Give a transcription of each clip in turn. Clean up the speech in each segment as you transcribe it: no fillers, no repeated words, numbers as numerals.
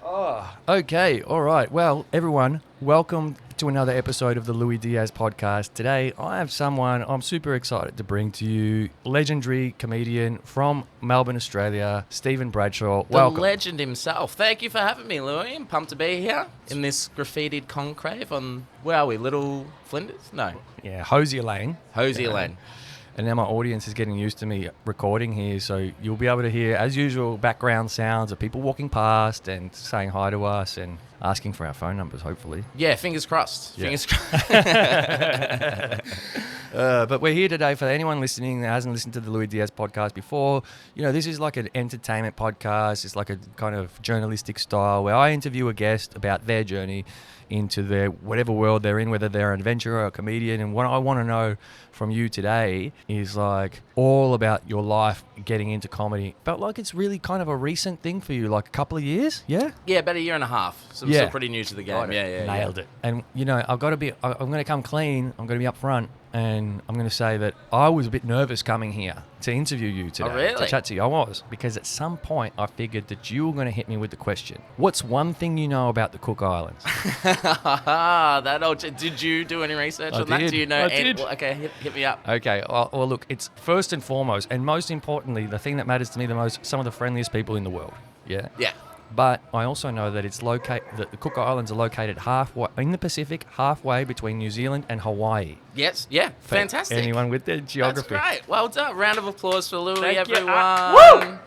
Okay, all right. Well, everyone, welcome to another episode of the Lui Diaz Podcast. Today, I have someone I'm super excited to bring to you, legendary comedian from Melbourne, Australia, Steven Bradshaw. Welcome. The legend himself. Thank you for having me, Louis. I'm pumped to be here in this graffitied conclave on, where are we, Little Flinders? No. Yeah, Hosier Lane. Hosier Lane. And now my audience is getting used to me recording here, so you'll be able to hear, as usual, background sounds of people walking past and saying hi to us and asking for our phone numbers, hopefully. Yeah, fingers crossed. Yeah. Fingers crossed. But we're here today for anyone listening that hasn't listened to the Lui Diaz podcast before. You know, this is like an entertainment podcast. It's like a kind of journalistic style where I interview a guest about their journey into their whatever world they're in, whether they're an adventurer or a comedian. And what I want to know from you today is like all about your life getting into comedy. Felt like it's really kind of a recent thing for you, like a couple of years, yeah? Yeah, about a year and a half. So I'm still pretty new to the game. Yeah. Nailed it. And, you know, I'm going to come clean. I'm going to be upfront. And I'm going to say that I was a bit nervous coming here to interview you today. Oh, really? To chat to you. I was. Because at some point, I figured that you were going to hit me with the question, what's one thing you know about the Cook Islands? Did you do any research on that? Did. Do you know? I did. Okay, hit me up. Okay. Well, look, it's first and foremost, and most importantly, the thing that matters to me the most, some of the friendliest people in the world. Yeah? Yeah. But I also know that the Cook Islands are located halfway in the Pacific, halfway between New Zealand and Hawaii. Yes, yeah, fantastic. Anyone with their geography? That's great. Well done. Round of applause for Louis, Thank you. everyone. Woo!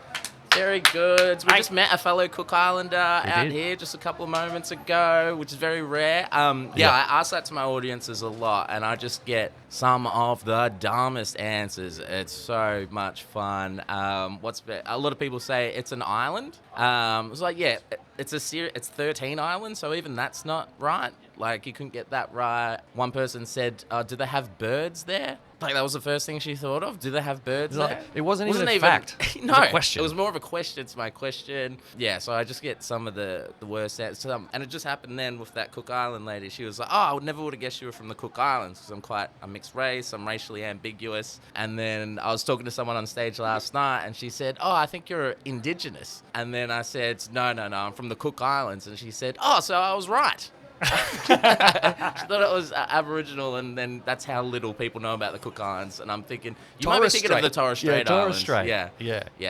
Very good. We just met a fellow Cook Islander out here just a couple of moments ago, which is very rare. I ask that to my audiences a lot, and I just get some of the dumbest answers. It's so much fun. A lot of people say it's an island. It's like, yeah, it's 13 islands, so even that's not right. Like, you couldn't get that right. One person said, do they have birds there? Like, that was the first thing she thought of. Do they have birds there? It wasn't even a fact. No, it was a question. It was more of a question. It's my question. Yeah, so I just get some of the worst answers. And it just happened then with that Cook Island lady. She was like, I never would have guessed you were from the Cook Islands because I'm quite a mixed race. I'm racially ambiguous. And then I was talking to someone on stage last night and she said, I think you're Indigenous. And then I said, no, I'm from the Cook Islands. And she said, so I was right. She thought it was Aboriginal, and then that's how little people know about the Cook Islands. And I'm thinking, you might be thinking of the Torres Strait Islands. Strait. Yeah.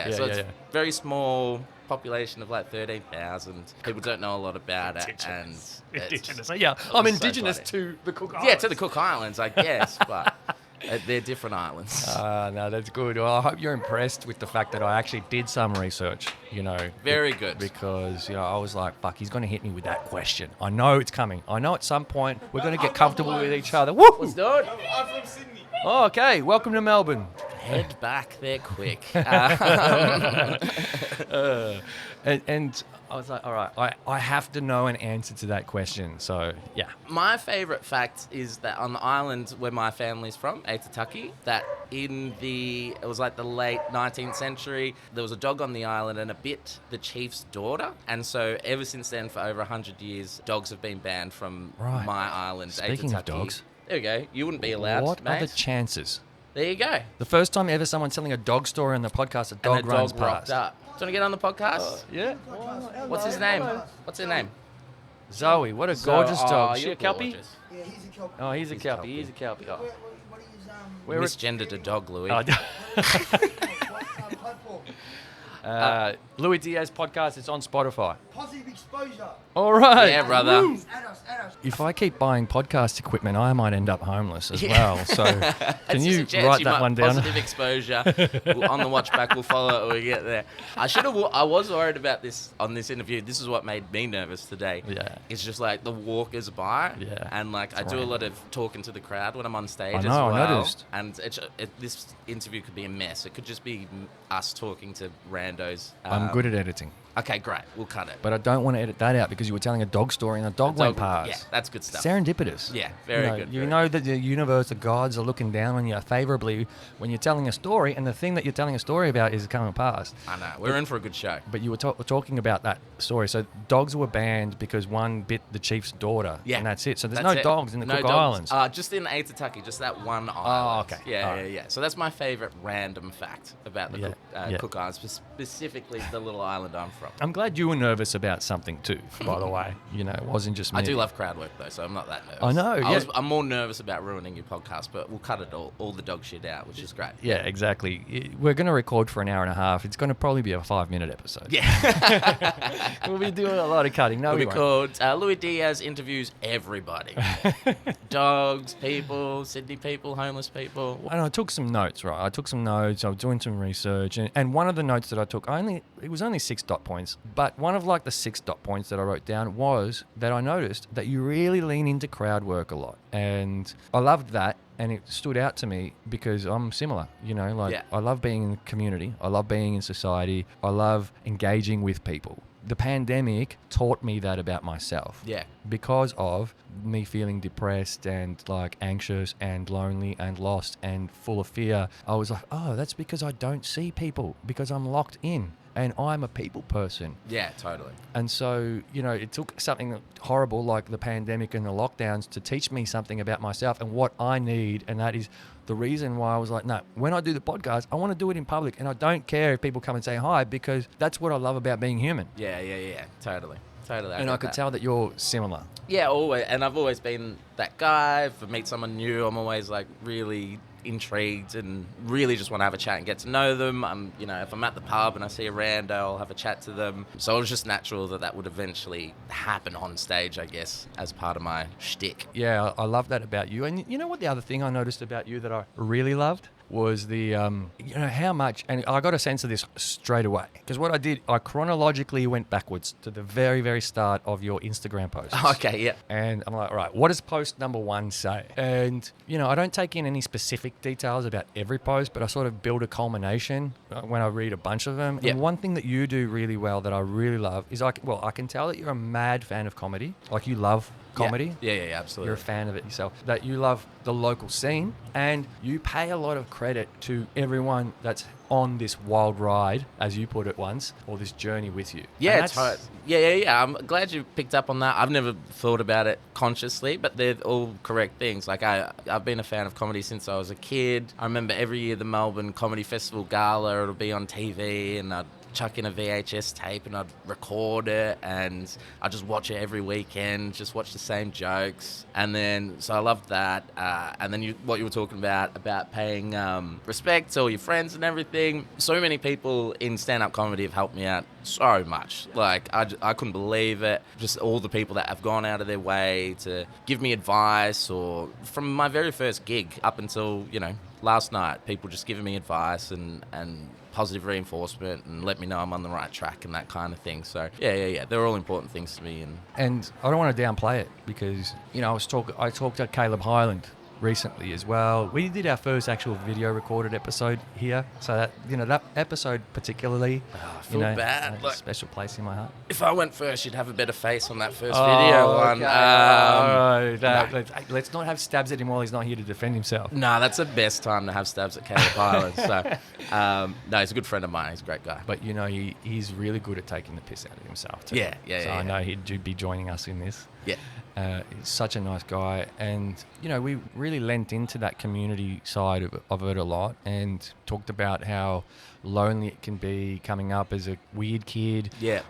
So it's very small population of like 13,000. People don't know a lot about it. Indigenous. I'm indigenous to the Cook Islands. Yeah, to the Cook Islands, I guess, but they're different islands. No, that's good. Well, I hope you're impressed with the fact that I actually did some research, you know. Very good. Because, I was like, fuck, he's going to hit me with that question. I know it's coming. I know at some point we're going to get comfortable with each other. Woo! Let's do it. I'm from Sydney. Oh, okay. Welcome to Melbourne. Head back there quick. And I was like, all right, I have to know an answer to that question. So, yeah. My favourite fact is that on the island where my family's from, Aitutaki, that it was like the late 19th century, there was a dog on the island and it bit the chief's daughter. And so ever since then, for over 100 years, dogs have been banned from my island, Speaking Aitutaki. of dogs. There we go. You wouldn't be allowed, What mate. are the chances? There you go. The first time ever someone's telling a dog story on the podcast, a dog runs past. Rocked up. Do you want to get on the podcast? Yeah. What's his name? What's her name? Zoe, what a gorgeous dog. Is she you're a Kelpie? gorgeous. Yeah, he's a Kelpie. Oh, he's a He's Kelpie. Kelpie. He's a Kelpie. Oh. What is Misgendered a dog, Louis. Oh, platform? Lui Diaz Podcast, it's on Spotify. Positive exposure. All right. Yeah, brother. Add us. If I keep buying podcast equipment, I might end up homeless as well. So can you write that one down? Positive exposure. On the watch back, we'll follow it when we get there. I was worried about this on this interview. This is what made me nervous today. Yeah. It's just like the walkers by. Yeah. And like I do a lot of talking to the crowd when I'm on stage I as know, well. I noticed. And this interview could be a mess. It could just be us talking to randos. I'm good at editing. Okay, great. We'll cut it. But I don't want to edit that out because you were telling a dog story and a dog went past. Yeah, that's good stuff. Serendipitous. Yeah, very you know, good. You know that the universe, the gods are looking down on you favourably when you're telling a story, and the thing that you're telling a story about is coming past. I know. We're in for a good show. But you were talking about that story. So dogs were banned because one bit the chief's daughter. Yeah. And that's it. So there's That's no it. dogs in the No Cook dogs. Islands. Just in Aitutaki, just that one island. okay. Yeah, All right. yeah. So that's my favourite random fact about the Yeah, Cook, yeah. Cook Islands, specifically the little island I'm from. I'm glad you were nervous about something too, by the way. You know, it wasn't just me. I do love crowd work though, so I'm not that nervous. I know, I'm more nervous about ruining your podcast, but we'll cut it all the dog shit out, which is great. Yeah, exactly. We're going to record for an hour and a half. It's going to probably be a 5-minute episode. Yeah. We'll be doing a lot of cutting. No, It'll we be won't. called Lui Diaz Interviews Everybody. Dogs, people, Sydney people, homeless people. And I took some notes, right? I took some notes. I was doing some research. And one of the notes that I took, it was only 6 dot points. But one of like the 6 dot points that I wrote down was that I noticed that you really lean into crowd work a lot. And I loved that. And it stood out to me because I'm similar, you know, like Yeah. I love being in community. I love being in society. I love engaging with people. The pandemic taught me that about myself. Yeah. Because of me feeling depressed and like anxious and lonely and lost and full of fear, I was like, oh, that's because I don't see people because I'm locked in and I'm a people person. Yeah, totally. And so, you know, it took something horrible like the pandemic and the lockdowns to teach me something about myself and what I need. And that is the reason why I was like, no, when I do the podcast, I want to do it in public. And I don't care if people come and say hi because that's what I love about being human. Yeah. Totally. And I could tell that you're similar. Yeah, always. And I've always been that guy. If I meet someone new, I'm always like really intrigued and really just want to have a chat and get to know them. If I'm at the pub and I see a rando, I'll have a chat to them. So it was just natural that would eventually happen on stage, I guess, as part of my shtick. Yeah, I love that about you. And you know what the other thing I noticed about you that I really loved? Was the, how much, and I got a sense of this straight away. Because what I did, I chronologically went backwards to the very, very start of your Instagram posts. Okay, yeah. And I'm like, right, what does post number 1 say? And, I don't take in any specific details about every post, but I sort of build a culmination when I read a bunch of them. Yep. And one thing that you do really well that I really love is, I can tell that you're a mad fan of comedy. Like you love comedy. Yeah, absolutely. You're a fan of it yourself. That you love the local scene and you pay a lot of credit to everyone that's on this wild ride, as you put it once, or this journey with you. Yeah, yeah. I'm glad you picked up on that. I've never thought about it consciously, but they're all correct things. Like I've been a fan of comedy since I was a kid. I remember every year the Melbourne Comedy Festival Gala, it'll be on TV and I'd chuck in a VHS tape and I'd record it and I'd just watch it every weekend, just watch the same jokes. And then, so I loved that. And then what you were talking about paying respect to all your friends and everything. So many people in stand-up comedy have helped me out so much. Like, I couldn't believe it. Just all the people that have gone out of their way to give me advice, or from my very first gig up until, last night, people just giving me advice and positive reinforcement and let me know I'm on the right track and that kind of thing. So yeah, they're all important things to me. And I don't want to downplay it because I talked to Caleb Highland recently as well. We did our first actual video recorded episode here, so that that episode particularly, I feel bad. Has a special place in my heart. If I went first, you'd have a better face on that first video one. Let's not have stabs at him while he's not here to defend himself. No, that's the best time to have stabs at Caleb Highland. So, no, he's a good friend of mine. He's a great guy. But he's really good at taking the piss out of himself too. Yeah. So I know he'd be joining us in this. Yeah. He's such a nice guy, and we really lent into that community side of it a lot, and talked about how lonely it can be coming up as a weird kid. Yeah.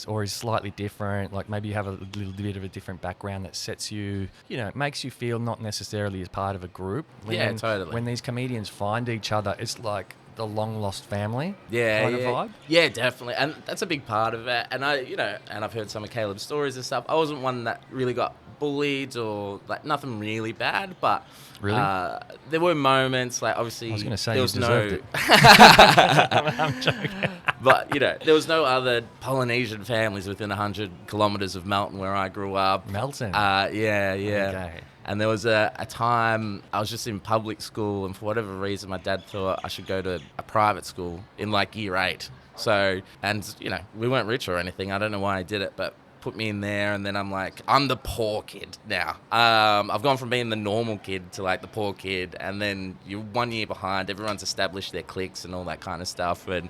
Or is slightly different. Like maybe you have a little bit of a different background that sets you, makes you feel not necessarily as part of a group. Totally. When these comedians find each other, it's like the long lost family kind of vibe. Yeah, definitely. And that's a big part of it. And I've heard some of Caleb's stories and stuff. I wasn't one that really got bullied or like nothing really bad, but really? There were moments, like obviously I was going to say there you was deserved no it. I'm joking. But there was no other Polynesian families within 100 kilometers of Melton where I grew up. Melton? Yeah. Okay. And there was a time I was just in public school, and for whatever reason, my dad thought I should go to a private school in like year 8. So, and we weren't rich or anything. I don't know why I did it, but put me in there, and then I'm like, I'm the poor kid now. I've gone from being the normal kid to like the poor kid, and then you're 1 year behind. Everyone's established their cliques and all that kind of stuff, and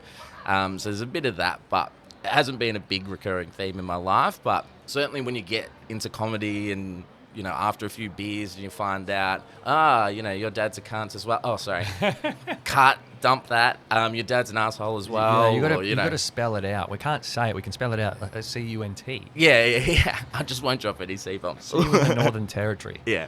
so there's a bit of that, but it hasn't been a big recurring theme in my life. But certainly when you get into comedy and after a few beers and you find out, your dad's a cunt as well. Oh, sorry. Cut. dump that. Your dad's an asshole as well. Yeah, or, you got to spell it out. We can't say it. We can spell it out. C-U-N-T. Yeah. I just won't drop any C-bombs. See you in the Northern Territory. Yeah.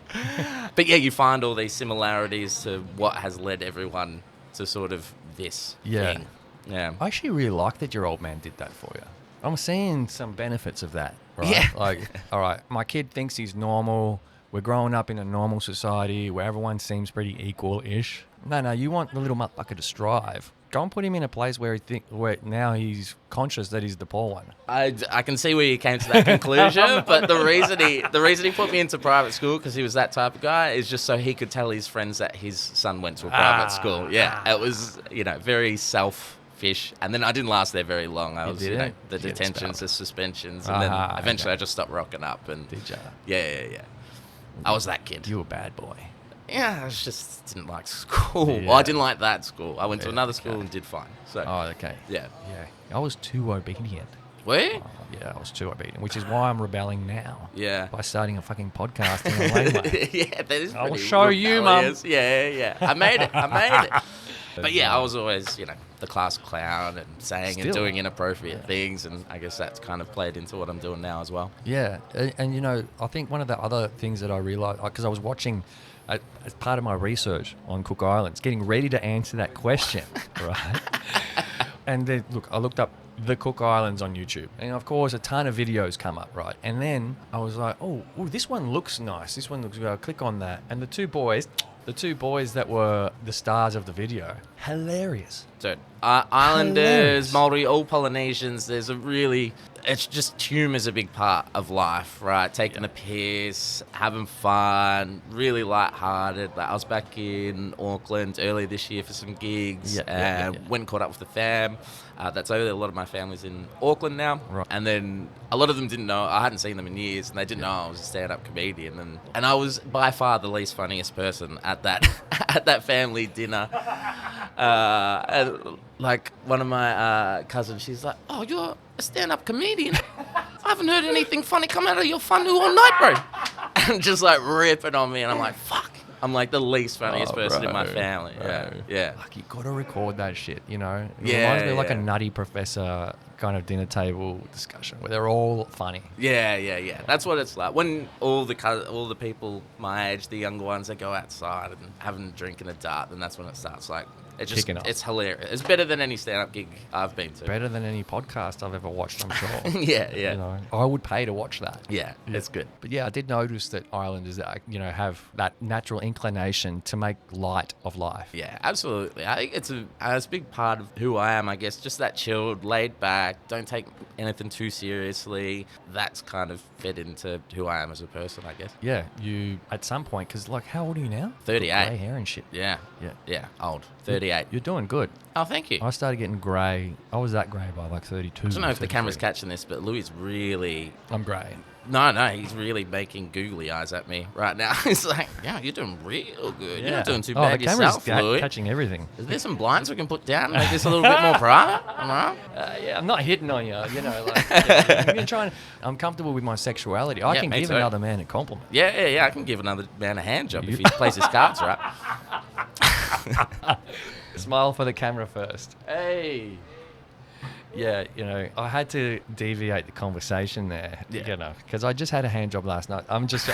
But yeah, you find all these similarities to what has led everyone to sort of this thing. Yeah. I actually really like that your old man did that for you. I'm seeing some benefits of that. Right? Yeah. Like, all right, my kid thinks he's normal. We're growing up in a normal society where everyone seems pretty equal-ish. No, you want the little motherfucker to strive. Go and put him in a place where where now he's conscious that he's the poor one. I can see where you came to that conclusion, but the reason he put me into private school, because he was that type of guy, is just so he could tell his friends that his son went to a private school. Yeah, it was very selfish. And then I didn't last there very long. I was the detentions, the suspensions, and then eventually I just stopped rocking up. And did ya? Yeah. I was that kid. You were a bad boy. Yeah, I just didn't like school. Yeah. Well, I didn't like that school. I went to another school and did fine. So. Oh, okay. Yeah. I was too obedient. Were you? Yeah, I was too obedient, which is why I'm rebelling now. Yeah. By starting a fucking podcast in a laneway. Yeah, that is I'll pretty show you, Mum. Yeah. I made it. But yeah, I was always, the class clown and saying and doing inappropriate things. And I guess that's kind of played into what I'm doing now as well. Yeah. And I think one of the other things that I realized, because I was watching as part of my research on Cook Islands, getting ready to answer that question, right? And then, look, I looked up the Cook Islands on YouTube. And, of course, a ton of videos come up, right? And then I was like, oh, this one looks nice. This one looks good. I'll click on that. And the two boys that were the stars of the video, hilarious. Dude, Islanders, Maori, all Polynesians, it's just humour's a big part of life, right? Taking a piss, having fun, really lighthearted. Like, I was back in Auckland earlier this year for some gigs and went and caught up with the fam. That's over there. A lot of my family's in Auckland now. Right. And then a lot of them didn't know. I hadn't seen them in years, and they didn't know I was a stand-up comedian. And I was by far the least funniest person at that family dinner. And like one of my cousins, she's like, "Oh, you're a stand-up comedian. I haven't heard anything funny come out of your funny all night, bro." And just like ripping on me, and I'm like, "Fuck." I'm like the least funniest person in my family. Yeah. Like, you got to record that shit, It reminds me of like a Nutty Professor kind of dinner table discussion where they're all funny. Yeah. That's what it's like. When all the people my age, the younger ones, they go outside and having a drink and a dart, then that's when it starts like... It's hilarious. It's better than any stand-up gig I've been to. Better than any podcast I've ever watched, I'm sure. Yeah. I would pay to watch that. Yeah, it's good. But yeah, I did notice that Islanders, have that natural inclination to make light of life. Yeah, absolutely. I think it's a big part of who I am, I guess. Just that chilled, laid back, don't take anything too seriously. That's kind of fed into who I am as a person, I guess. Yeah, you, at some point, because how old are you now? 38. Grey hair and shit. Yeah, old. 38. You're doing good. Oh, thank you. I started getting grey. I was that grey by like 32. I don't know if the camera's catching this, but Louis really... I'm grey. No, he's really making googly eyes at me right now. He's like, yeah, you're doing real good. You're not doing too bad yourself, Louis. The camera's catching everything. Is there some blinds we can put down, make this a little bit more private? I'm not hitting on you, I'm comfortable with my sexuality. I can give another man a compliment. Yeah, I can give another man a hand job if he plays his cards right. Smile for the camera first. Hey. Yeah, I had to deviate the conversation there, because I just had a hand job last night. I'm just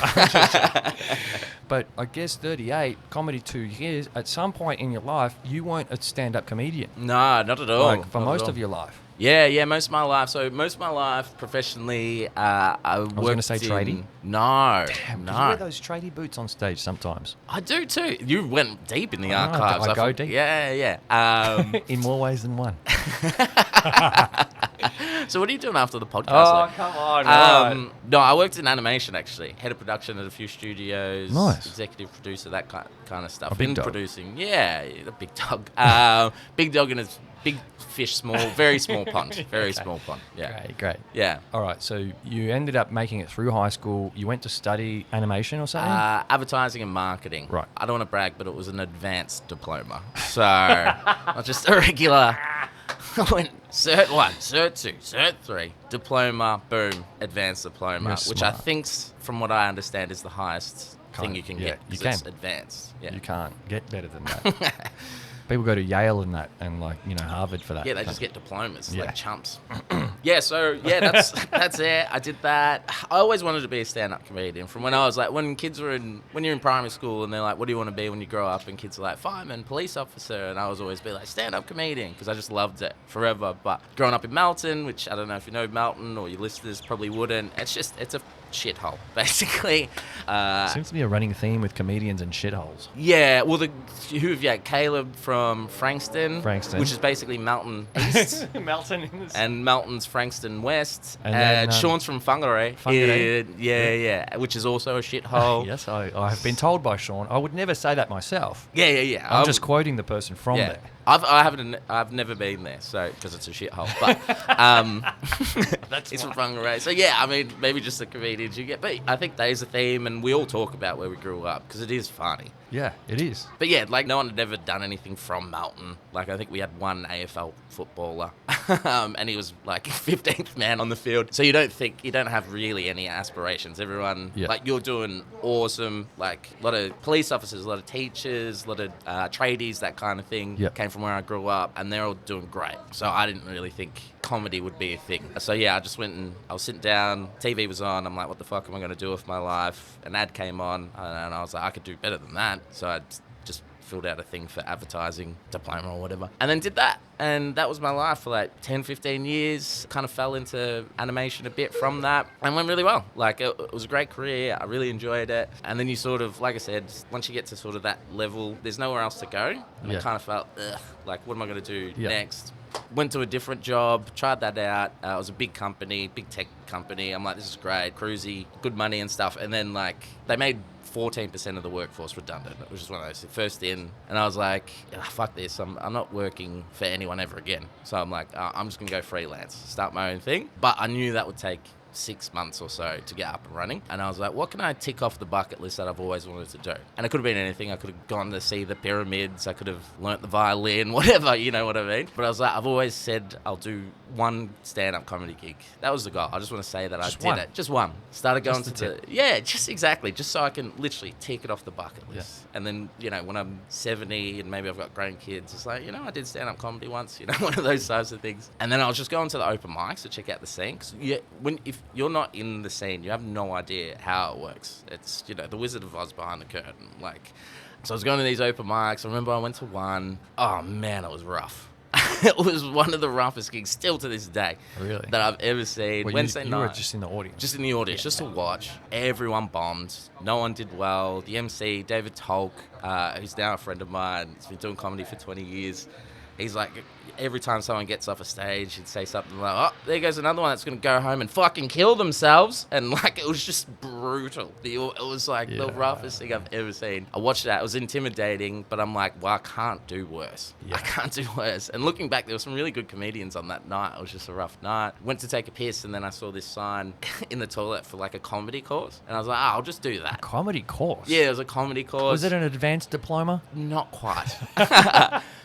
But I guess 38, comedy 2 years, at some point in your life, you weren't a stand-up comedian. No, not at all. For most of your life. Yeah, most of my life. So most of my life professionally, I was going to say tradie. No, Damn, no. You wear those tradie boots on stage sometimes. I do too. You went deep in the archives. I go deep. Yeah. In more ways than one. So what are you doing after the podcast? Oh, come on. No, I worked in animation actually. Head of production at a few studios. Nice. Executive producer, that kind of stuff. A big dog. Producing. Yeah, a big dog. Big dog in a big fish, very small pond. Very small pond. Yeah. Great. Yeah. All right. So you ended up making it through high school. You went to study animation or something? Advertising and marketing. Right. I don't want to brag, but it was an advanced diploma. So not just a regular. I went Cert 1, Cert 2, Cert 3, diploma, boom, advanced diploma, which I think's, from what I understand, is the highest thing you can get. You can. It's advanced. Yeah. You can't get better than that. People go to Yale and that, and like, you know, Harvard for that. Yeah, they just get diplomas Yeah. like chumps. That's it. I did that. I always wanted to be a stand-up comedian from when I was like, when you're in primary school and they're like, what do you want to be when you grow up? And kids are like, fireman, police officer. And I was always be like, stand-up comedian, because I just loved it forever. But growing up in Melton, which I don't know if you know Melton or your listeners probably wouldn't, it's a shithole, basically. Seems to be a running theme with comedians and shitholes. Yeah, well, Caleb from Frankston, which is basically Melton East. Melton. And Melton's Frankston West. And then, Sean's from Whangarei. Yeah, which is also a shithole. Yes, I have been told by Sean. I would never say that myself. Yeah. I'm just quoting the person from there. I've never been there, so because it's a shithole. But it's from Whangarei. So yeah, I mean, maybe just the comedians you get. But I think that is a theme, and we all talk about where we grew up because it is funny. Yeah, it is. But yeah, like no one had ever done anything from Melton. Like I think we had one AFL footballer, and he was like 15th man on the field. So you don't have really any aspirations. Everyone, like you're doing awesome. Like a lot of police officers, a lot of teachers, a lot of tradies, that kind of thing. Came from where I grew up, and they're all doing great. So I didn't really think comedy would be a thing. So yeah, I just went and I was sitting down, TV was on, I'm like, what the fuck am I going to do with my life? An ad came on, and I was like, I could do better than that. So I just filled out a thing for advertising, diploma or whatever, and then did that. And that was my life for like 10, 15 years. Kind of fell into animation a bit from that and went really well. Like it was a great career. I really enjoyed it. And then you sort of, like I said, once you get to sort of that level, there's nowhere else to go. And I kind of felt, like, what am I going to do next? Went to a different job, tried that out. It was a big company, big tech company. I'm like, this is great, cruisy, good money and stuff. And then like they made 14% of the workforce redundant, which is one of those first in. And I was like, fuck this. I'm not working for anyone ever again. So I'm like, I'm just going to go freelance, start my own thing. But I knew that would take 6 months or so to get up and running. And I was like, what can I tick off the bucket list that I've always wanted to do? And it could have been anything. I could have gone to see the pyramids. I could have learnt the violin, whatever, you know what I mean? But I was like, I've always said I'll do one stand-up comedy gig. That was the goal. I just want to say that I did it. Just one. Started going just so I can literally tick it off the bucket list. Yeah. And then, you know, when I'm 70 and maybe I've got grandkids, it's like, you know, I did stand-up comedy once, you know, one of those types of things. And then I was just going to the open mics to check out the scene. Because if you're not in the scene, you have no idea how it works. It's, you know, the Wizard of Oz behind the curtain. Like, so I was going to these open mics. I remember I went to one. Oh man, it was rough. It was one of the roughest gigs still to this day that I've ever seen. Wednesday night. You were just in the audience? Just in the audience, just to watch. Everyone bombed. No one did well. The MC, David Tolk, who's now a friend of mine, he's been doing comedy for 20 years. He's like, every time someone gets off a stage, he'd say something like, oh, there goes another one that's going to go home and fucking kill themselves. And like, it was just brutal. It was like the roughest thing I've ever seen. I watched that. It was intimidating, but I'm like, well, I can't do worse. I can't do worse. And looking back, there were some really good comedians on that night. It was just a rough night. Went to take a piss, and then I saw this sign in the toilet for like a comedy course. And I was like, I'll just do that. A comedy course? Yeah, it was a comedy course. Was it an advanced diploma? Not quite.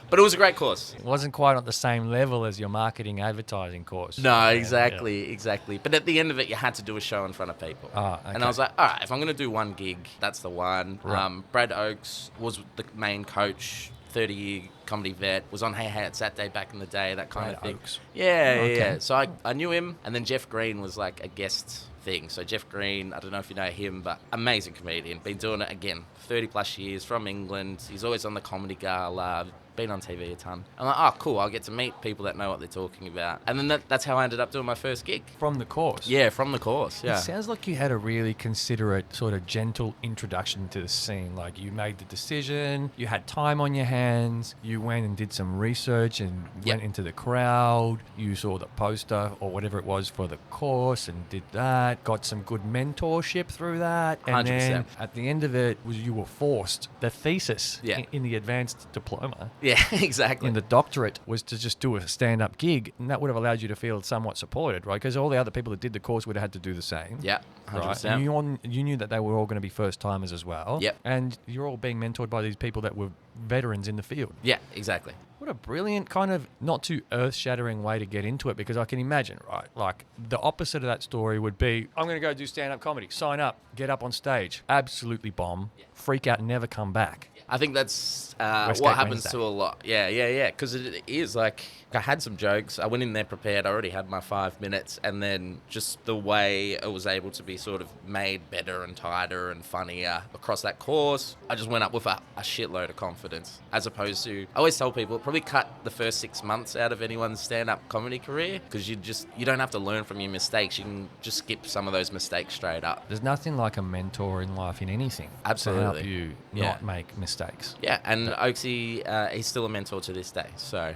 But it was a great course. It wasn't quite at the same level as your marketing advertising course. No, exactly. But at the end of it, you had to do a show in front of people. Oh, okay. And I was like, all right, if I'm going to do one gig, that's the one. Right. Brad Oakes was the main coach, 30-year comedy vet, was on Hey Hey It's That Day back in the day, that kind of thing. Oakes. Yeah. So I knew him, and then Jeff Green was like a guest thing. So Jeff Green, I don't know if you know him, but amazing comedian. Been doing it again, 30 plus years, from England. He's always on the Comedy Gala. Been on TV a ton. I'm like, oh, cool, I'll get to meet people that know what they're talking about. And then that's how I ended up doing my first gig. From the course? Yeah, from the course, yeah. It sounds like you had a really considerate, sort of gentle introduction to the scene. Like, you made the decision, you had time on your hands, you went and did some research and went into the crowd, you saw the poster or whatever it was for the course and did that, got some good mentorship through that. And 100%. then at the end of it, you were forced, the thesis in the advanced diploma. Yeah, exactly. And the doctorate was to just do a stand-up gig, and that would have allowed you to feel somewhat supported, right? Because all the other people that did the course would have had to do the same. Yeah, 100%. Right? And you knew that they were all going to be first-timers as well. Yep. And you're all being mentored by these people that were veterans in the field. Yeah, exactly. What a brilliant kind of not too earth-shattering way to get into it, because I can imagine, right, like the opposite of that story would be, I'm going to go do stand-up comedy, sign up, get up on stage, absolutely bomb, freak out, never come back. I think that's Westgate what happens Wednesday. to a lot. Yeah. Because it is like I had some jokes. I went in there prepared. I already had my 5 minutes, and then just the way it was able to be sort of made better and tighter and funnier across that course, I just went up with a shitload of confidence. As opposed to, I always tell people, probably cut the first 6 months out of anyone's stand-up comedy career, because you don't have to learn from your mistakes. You can just skip some of those mistakes straight up. There's nothing like a mentor in life in anything Absolutely. to help you Yeah. not make mistakes. Yeah, and Oaksy, he's still a mentor to this day. So,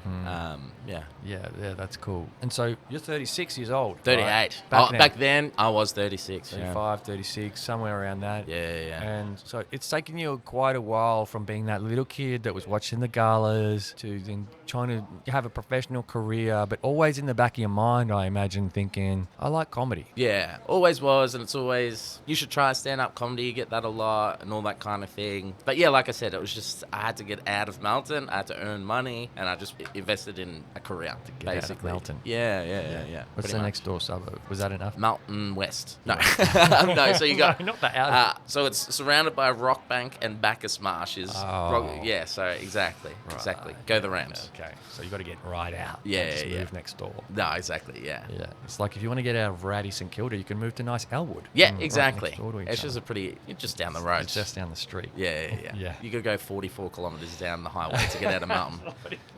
yeah. Yeah, that's cool. And so you're 36 years old. 38. Right? Back then, I was 36. 35, 36, somewhere around that. Yeah. And so it's taken you quite a while from being that little kid that was watching the galas to then trying to have a professional career, but always in the back of your mind, I imagine, thinking, I like comedy. Yeah, always was, and it's always, you should try stand-up comedy, you get that a lot, and all that kind of thing. But yeah, like I said, it was just, I had to get out of Melton, I had to earn money, and I just invested in a career, Get out of basically. Melton. Yeah. What's pretty the much. next door suburb? Was that enough? Melton West. No. No, so you got... No, not the outer. so it's surrounded by Rockbank and Bacchus Marshes. Oh. Yeah, so exactly. Go the Rams. Okay, so you got to get right out. Yeah, and just yeah. move next door. No, exactly, yeah. Yeah, it's like if you want to get out of ratty St Kilda, you can move to nice Elwood. Yeah, Right exactly. next door to each It's other. just it's just down the road. It's just down the street. Yeah. Yeah. You could go 44 kilometres down the highway to get out of Melton.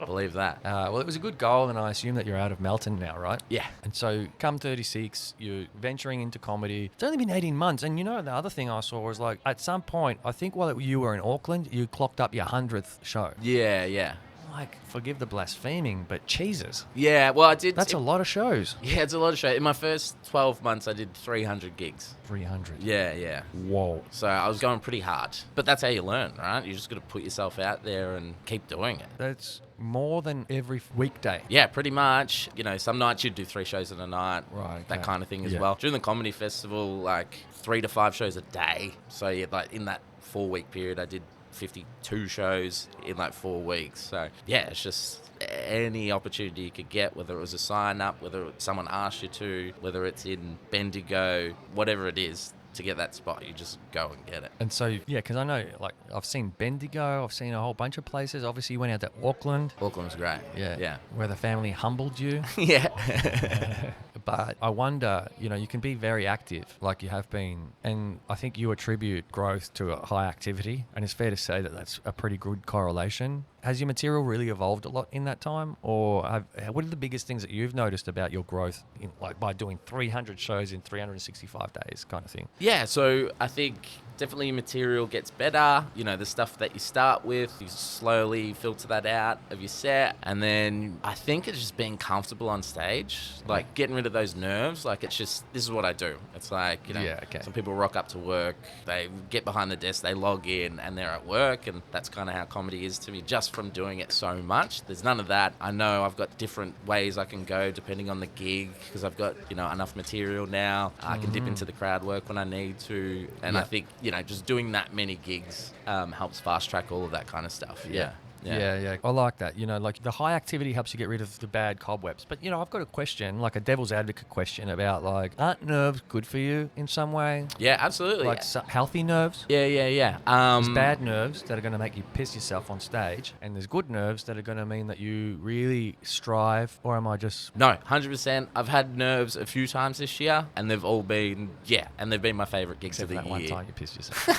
Believe that. Well, it was a good goal, and I assume that you're out of Melton now, right? Yeah. And so, come 36, you're venturing into comedy. It's only been 18 months, and the other thing I saw was like, at some point, I think while you were in Auckland, you clocked up your 100th show. Yeah. Like, forgive the blaspheming, but cheeses. Yeah, well, I did... That's a lot of shows. Yeah, it's a lot of shows. In my first 12 months, I did 300 gigs. 300. Yeah. Whoa. So I was going pretty hard. But that's how you learn, right? You just got to put yourself out there and keep doing it. That's more than every weekday. Yeah, pretty much. Some nights you'd do 3 shows in a night. Right, That okay. kind of thing as Yeah. well. During the comedy festival, like 3 to 5 shows a day. So yeah, like in that 4-week period, I did 52 shows in like 4 weeks. So yeah, it's just any opportunity you could get, whether it was a sign up, whether someone asked you to, whether it's in Bendigo, whatever it is, to get that spot, you just go and get it. And so, yeah, because I know, like, I've seen Bendigo, I've seen a whole bunch of places. Obviously, you went out to Auckland. Auckland was great. Yeah. Where the family humbled you. Yeah. But I wonder, you can be very active like you have been. And I think you attribute growth to a high activity. And it's fair to say that that's a pretty good correlation. Has your material really evolved a lot in that time? Or what are the biggest things that you've noticed about your growth by doing 300 shows in 365 days kind of thing? Yeah, so I think definitely your material gets better. The stuff that you start with, you slowly filter that out of your set. And then I think it's just being comfortable on stage, like getting rid of those nerves. Like it's just, this is what I do. It's like, Yeah, okay. some people rock up to work, they get behind the desk, they log in and they're at work. And that's kind of how comedy is to me, just from doing it so much. There's none of that. I know I've got different ways I can go depending on the gig, because I've got, enough material now. I can dip into the crowd work when I need to. And I think, just doing that many gigs helps fast track all of that kind of stuff. Yeah. I like that. Like the high activity helps you get rid of the bad cobwebs. But, I've got a question, like a devil's advocate question about, like, aren't nerves good for you in some way? Yeah, absolutely. Like healthy nerves? Yeah. There's bad nerves that are going to make you piss yourself on stage, and there's good nerves that are going to mean that you really strive, or am I just... No, 100%. I've had nerves a few times this year, and they've all been, and they've been my favourite gigs Except of for the that year. one time you pissed yourself.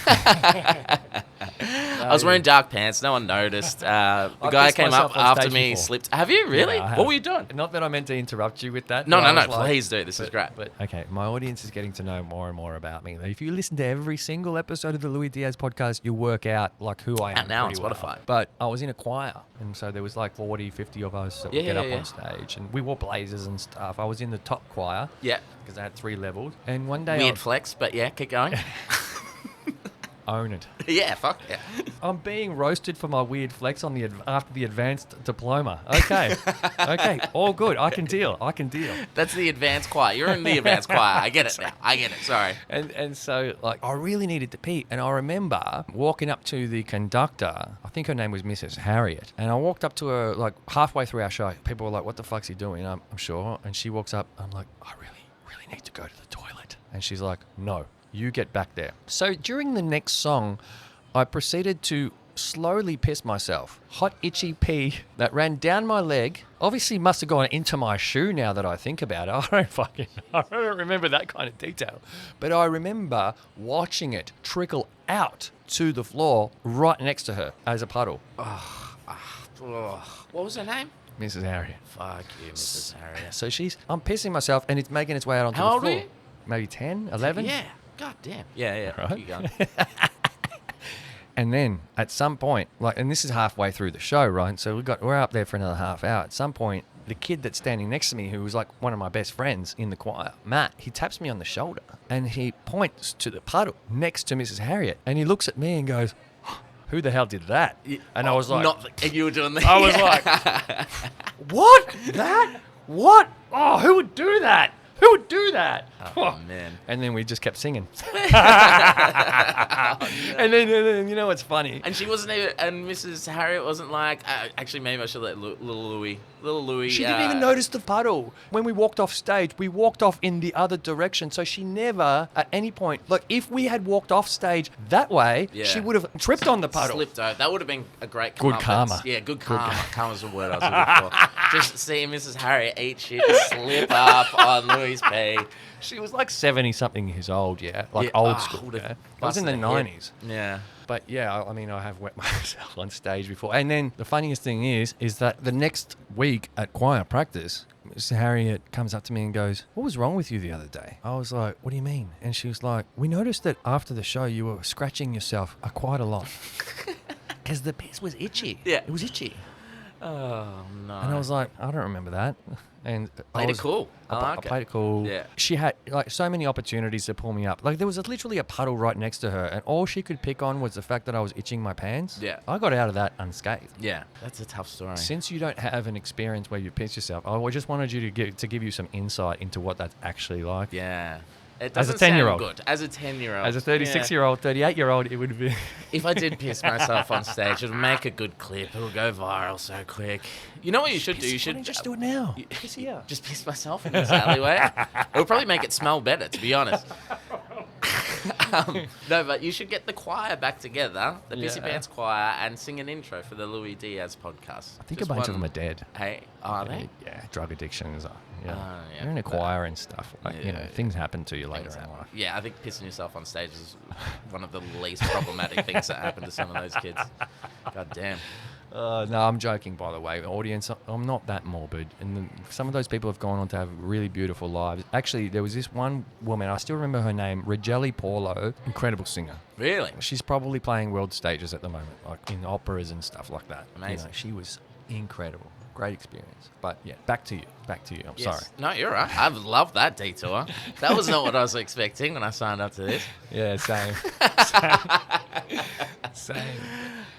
I was wearing dark pants. No one noticed. The guy pissed came myself up on after stage me, before. slipped. Have you really? Yeah, I have. What were you doing? Not that I meant to interrupt you with that. No, but I no, was like- please do. This is great. But okay, my audience is getting to know more and more about me. If you listen to every single episode of the Lui Diaz podcast, you'll work out like who I am. Out now on pretty well. Spotify. But I was in a choir, and so there was like 40, 50 of us that would get up on stage, and we wore blazers and stuff. I was in the top choir. Yeah. Because I had 3 levels. And one day Weird flex, but yeah, keep going. own it. Yeah, fuck yeah. I'm being roasted for my weird flex on after the advanced diploma. Okay. Okay. All good. I can deal. That's the advanced choir. You're in the advanced choir. I get it now. I get it. Sorry. And so, like, I really needed to pee. And I remember walking up to the conductor. I think her name was Mrs. Harriet. And I walked up to her, like, halfway through our show. People were like, what the fuck's he doing? I'm sure. And she walks up. I'm like, I really need to go to the toilet. And she's like, no, you get back there. So during the next song, I proceeded to slowly pissed myself. Hot, itchy pee that ran down my leg. Obviously must have gone into my shoe now that I think about it. I don't remember that kind of detail. But I remember watching it trickle out to the floor right next to her as a puddle. What was her name? Mrs. Harriet. Fuck you, Mrs. Harriet. So I'm pissing myself and it's making its way out onto How the old floor. were you? Maybe 10, 11? Yeah. God damn. Yeah. Right. Keep going. And then at some point, and this is halfway through the show, right? So we're up there for another half hour. At some point, the kid that's standing next to me, who was like one of my best friends in the choir, Matt, he taps me on the shoulder and he points to the puddle next to Mrs. Harriet. And he looks at me and goes, who the hell did that? And I was like... And you were doing that. I was like, what? That? What? Oh, who would do that? Who would do that? Oh, man. And then we just kept singing. And then, you know what's funny? And she wasn't even, and Mrs. Harriet wasn't like, actually, maybe I should let little Louis. She didn't even notice the puddle. When we walked off stage, we walked off in the other direction. So she never, at any point, if we had walked off stage that way, she would have tripped on the puddle. Slipped over. That would have been a great Good comeuppance. karma. Yeah, good karma. Karma's the word I was looking for. Just seeing Mrs. Harriet eat shit, slip up on Louis' pay. She was like 70-something years old, old school. would've Yeah. It was in the busted a 90s. Yeah. But yeah, I mean, I have wet myself on stage before. And then the funniest thing is that the next week at choir practice, Miss Harriet comes up to me and goes, what was wrong with you the other day? I was like, what do you mean? And she was like, we noticed that after the show, you were scratching yourself quite a lot. Because the piss was itchy. Yeah. It was itchy. Oh, no. And I was like, I don't remember that. And Played it cool. I played it cool. Yeah. She had so many opportunities to pull me up. There was literally a puddle right next to her, and all she could pick on was the fact that I was itching my pants. Yeah. I got out of that unscathed. Yeah. That's a tough story. Since you don't have an experience where you piss yourself, I just wanted you to give you some insight into what that's actually like. Yeah. It As a doesn't sound 10-year-old. good. As a 10-year-old. As a 36-year-old, 38-year-old, it would be. If I did piss myself on stage, it would make a good clip. It would go viral so quick. You know what you should do? You should just do it now. Piss here. Just piss myself in this alleyway. It would probably make it smell better, to be honest. No, but you should get the choir back together, the Pissy Pants Choir, and sing an intro for the Lui Diaz podcast. I think a bunch of them are dead. Hey, are they? Yeah, drug addictions are. Yeah. Yeah. You're in a choir and stuff. Things happen to you later in Exactly. life. Yeah, I think pissing yourself on stage is one of the least problematic things that happen to some of those kids. God damn. No, I'm joking, by the way. Audience, I'm not that morbid. And some of those people have gone on to have really beautiful lives. Actually, there was this one woman, I still remember her name, Regeli Paulo, incredible singer. Really? She's probably playing world stages at the moment, like in operas and stuff like that. Amazing. She was incredible. Great experience. But yeah, back to you. I'm sorry. No, you're right. I've loved that detour. That was not what I was expecting when I signed up to this. Yeah, same. Same.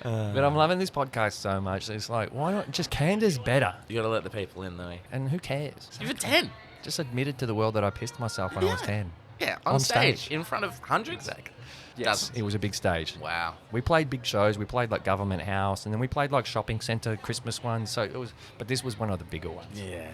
But I'm loving this podcast so much. It's like, why not? Just Canda's better. You got to let the people in, though. And who cares? You're 10. Just admitted to the world that I pissed myself when I was 10. Yeah, on stage. In front of hundreds? Exactly. Yes, it was a big stage. Wow. We played big shows. We played like Government House, and then we played like shopping centre Christmas ones. So it was, but this was one of the bigger ones. Yeah.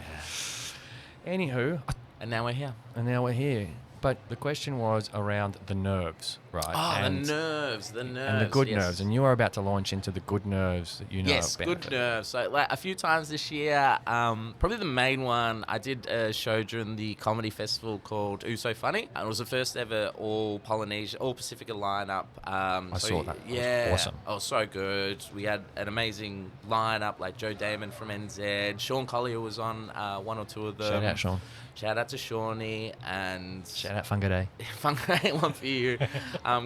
Anywho, And now we're here. and now we're here. But the question was around the nerves, right? Oh, and, the nerves. and the good yes. nerves. And you are about to launch into the good nerves that you know. Yes, benefit. good nerves. So, a few times this year, probably the main one, I did a show during the comedy festival called Ooh So Funny. And it was the first ever all Polynesian, all Pacifica lineup. I saw that. It Yeah. was awesome. Oh, so good. We had an amazing lineup, like Joe Damon from NZ. Sean Collier was on one or two of them. Shout out, Sean. Shout out to Shawnee and Shout out, Funga Day. Funga one for you.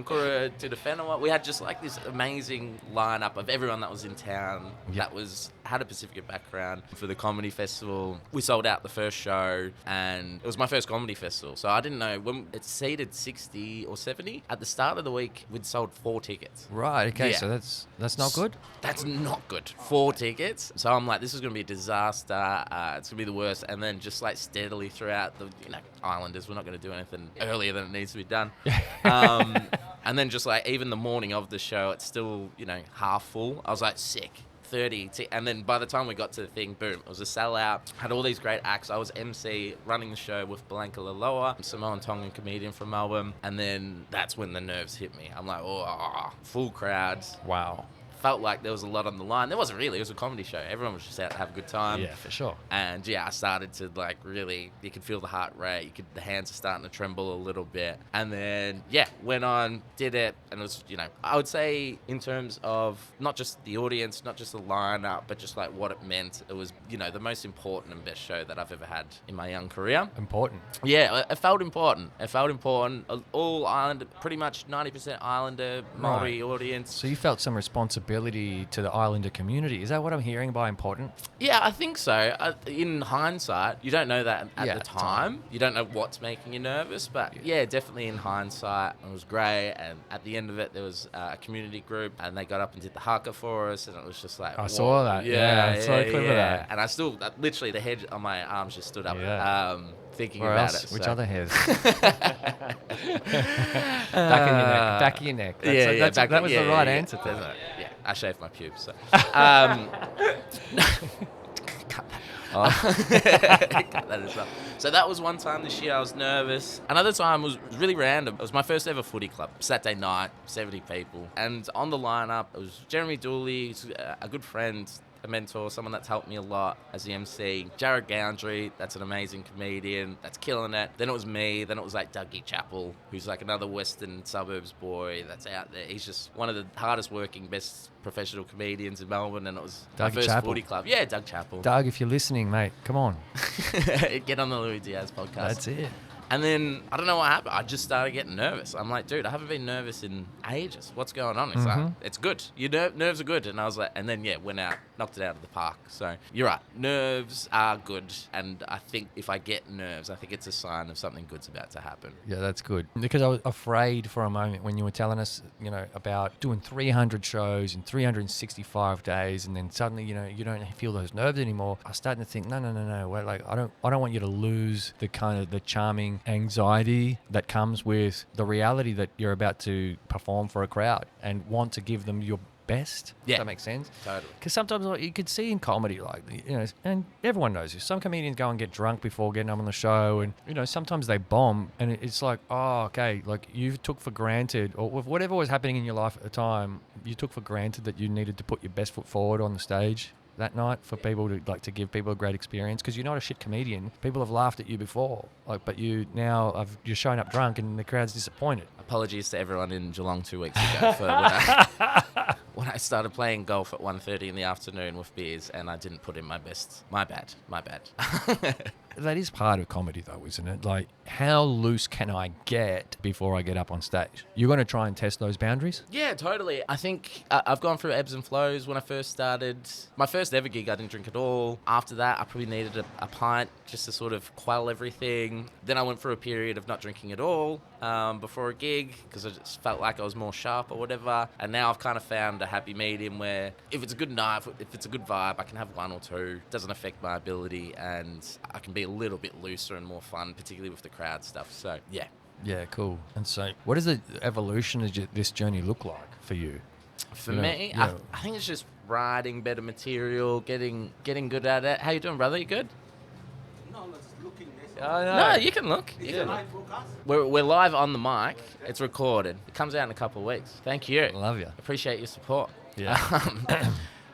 Kura to the Whenua. We had just like this amazing lineup of everyone that was in town that had a Pacifica background for the comedy festival. We sold out the first show, and it was my first comedy festival. So I didn't know when it seated 60 or 70. At the start of the week, we'd sold 4 tickets. Right. Okay. Yeah. So that's not good. That's not good. 4 tickets. So I'm like, this is going to be a disaster. It's going to be the worst. And then just like steadily throughout the Islanders, we're not going to do anything earlier than it needs to be done. And then just like even the morning of the show, it's still, half full. I was like, sick. 30. And then by the time we got to the thing, boom, it was a sellout. Had all these great acts. I was MC running the show with Blanca Laloa, Samoan Tongan comedian from Melbourne. And then that's when the nerves hit me. I'm like, oh, full crowds. Wow. felt like there was a lot on the line. There wasn't really. It was a comedy show. Everyone was just out to have a good time. Yeah, for sure. And yeah, I started to like really, you could feel the heart rate. The hands are starting to tremble a little bit. And then, yeah, went on, did it. And it was, I would say in terms of not just the audience, not just the lineup, but just like what it meant. It was, the most important and best show that I've ever had in my young career. Important. Yeah, it felt important. All Islander, pretty much 90% Islander, Maori audience. So you felt some responsibility to the Islander community. Is that what I'm hearing by important? Yeah, I think so. In hindsight, you don't know that at the time. You don't know what's making you nervous, but yeah, definitely in hindsight, it was great. And at the end of it, there was a community group, and they got up and did the haka for us, and it was just like, I saw that. Yeah, so clever that. And I still, literally, the head on my arms just stood up. Yeah. Thinking Where about else? it. Which so. other hairs? Back of your neck. That was the right answer to that. Yeah, I shaved my pubes. So. Cut that. Cut that as well. So that was one time this year I was nervous. Another time was really random. It was my first ever footy club. Saturday night, 70 people. And on the lineup, it was Jeremy Dooley, a good friend, a mentor, someone that's helped me a lot as the MC. Jared Goundry, that's an amazing comedian, that's killing it. Then it was me. Then it was like Dougie Chappell, who's like another Western suburbs boy that's out there. He's just one of the hardest working, best professional comedians in Melbourne, and it was my first footy club. Yeah, Doug Chappell. Doug, if you're listening, mate, come on. Get on the Lui Diaz podcast. That's it. And then, I don't know what happened. I just started getting nervous. I'm like, dude, I haven't been nervous in ages. What's going on? It's like, it's good. Your nerves are good. And I was like, and then, went out, knocked it out of the park. So, you're right. Nerves are good. And I think if I get nerves, I think it's a sign of something good's about to happen. Yeah, that's good. Because I was afraid for a moment when you were telling us, about doing 300 shows in 365 days, and then suddenly, you don't feel those nerves anymore. I was starting to think, no. Well, like, I don't want you to lose the kind of the charming anxiety that comes with the reality that you're about to perform for a crowd and want to give them your best. Yeah. Does that make sense? Totally. Because sometimes you could see in comedy, like, and everyone knows this, some comedians go and get drunk before getting up on the show, and, sometimes they bomb, and it's like, oh, okay, like you took for granted, or with whatever was happening in your life at the time, you took for granted that you needed to put your best foot forward on the stage that night for people to give people a great experience, because you're not a shit comedian. People have laughed at you before, but you're showing up drunk and the crowd's disappointed. Apologies to everyone in Geelong 2 weeks ago for when I started playing golf at 1:30 in the afternoon with beers and I didn't put in my best. My bad. That is part of comedy, though, isn't it? Like, how loose can I get before I get up on stage? You're going to try and test those boundaries? Yeah, totally. I think I've gone through ebbs and flows. When I first started, my first ever gig, I didn't drink at all. After that, I probably needed a pint just to sort of quell everything. Then I went through a period of not drinking at all before a gig because I just felt like I was more sharp or whatever. And now I've kind of found a happy medium where if it's a good night, if it's a good vibe, I can have one or two. It doesn't affect my ability, and I can be a little bit looser and more fun, particularly with the crowd stuff. So, yeah. Yeah, cool. And so what does the evolution of this journey look like for you? For me, I think it's just writing better material, getting good at it. How you doing, brother? You good? No, I'm just looking this. No, you can look. Is it live broadcast? We're live on the mic. It's recorded. It comes out in a couple of weeks. Thank you. Love you. Appreciate your support. Yeah.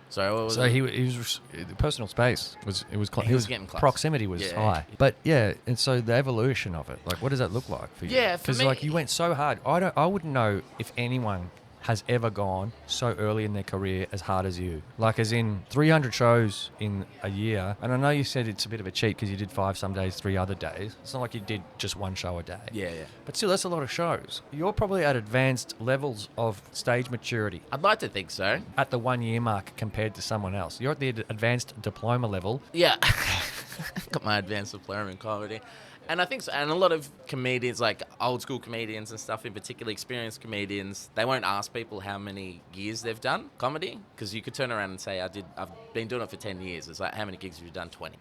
Sorry, what was so it? he was the personal space was He was getting close. Proximity was high, but and so the evolution of it, like, what does that look like for you? Yeah, for because me, like you went so hard. I wouldn't know if anyone has ever gone so early in their career as hard as you. Like, as in 300 shows in a year. And I know you said it's a bit of a cheat because you did 5 some days, 3 other days. It's not like you did just 1 show a day. Yeah. But still, that's a lot of shows. You're probably at advanced levels of stage maturity I'd like to think so. at the 1 year mark compared to someone else. You're at the advanced diploma level. Yeah. Got my advanced diploma in comedy. And I think so. And a lot of comedians, like old school comedians and stuff, in particular experienced comedians, they won't ask people how many years they've done comedy, because you could turn around and say, I've been doing it for 10 years. It's like, how many gigs have you done? 20.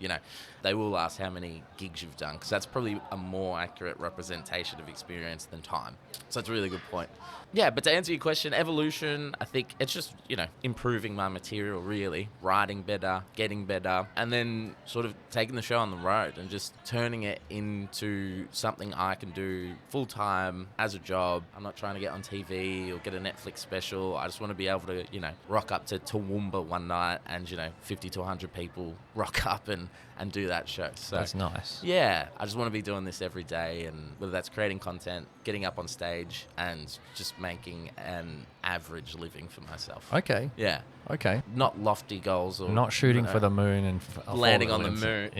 They will ask how many gigs you've done, because that's probably a more accurate representation of experience than time. So it's a really good point. Yeah, but to answer your question, evolution, I think it's just, improving my material, really, writing better, getting better, and then sort of taking the show on the road and just turning it into into something I can do full time as a job. I'm not trying to get on TV or get a Netflix special. I just want to be able to, rock up to Toowoomba one night and, 50 to 100 people rock up and do that show. So that's nice. Yeah, I just want to be doing this every day, and whether that's creating content, getting up on stage, and just making an average living for myself. Okay. Yeah. Okay. Not lofty goals or not shooting for the moon and landing on the moon.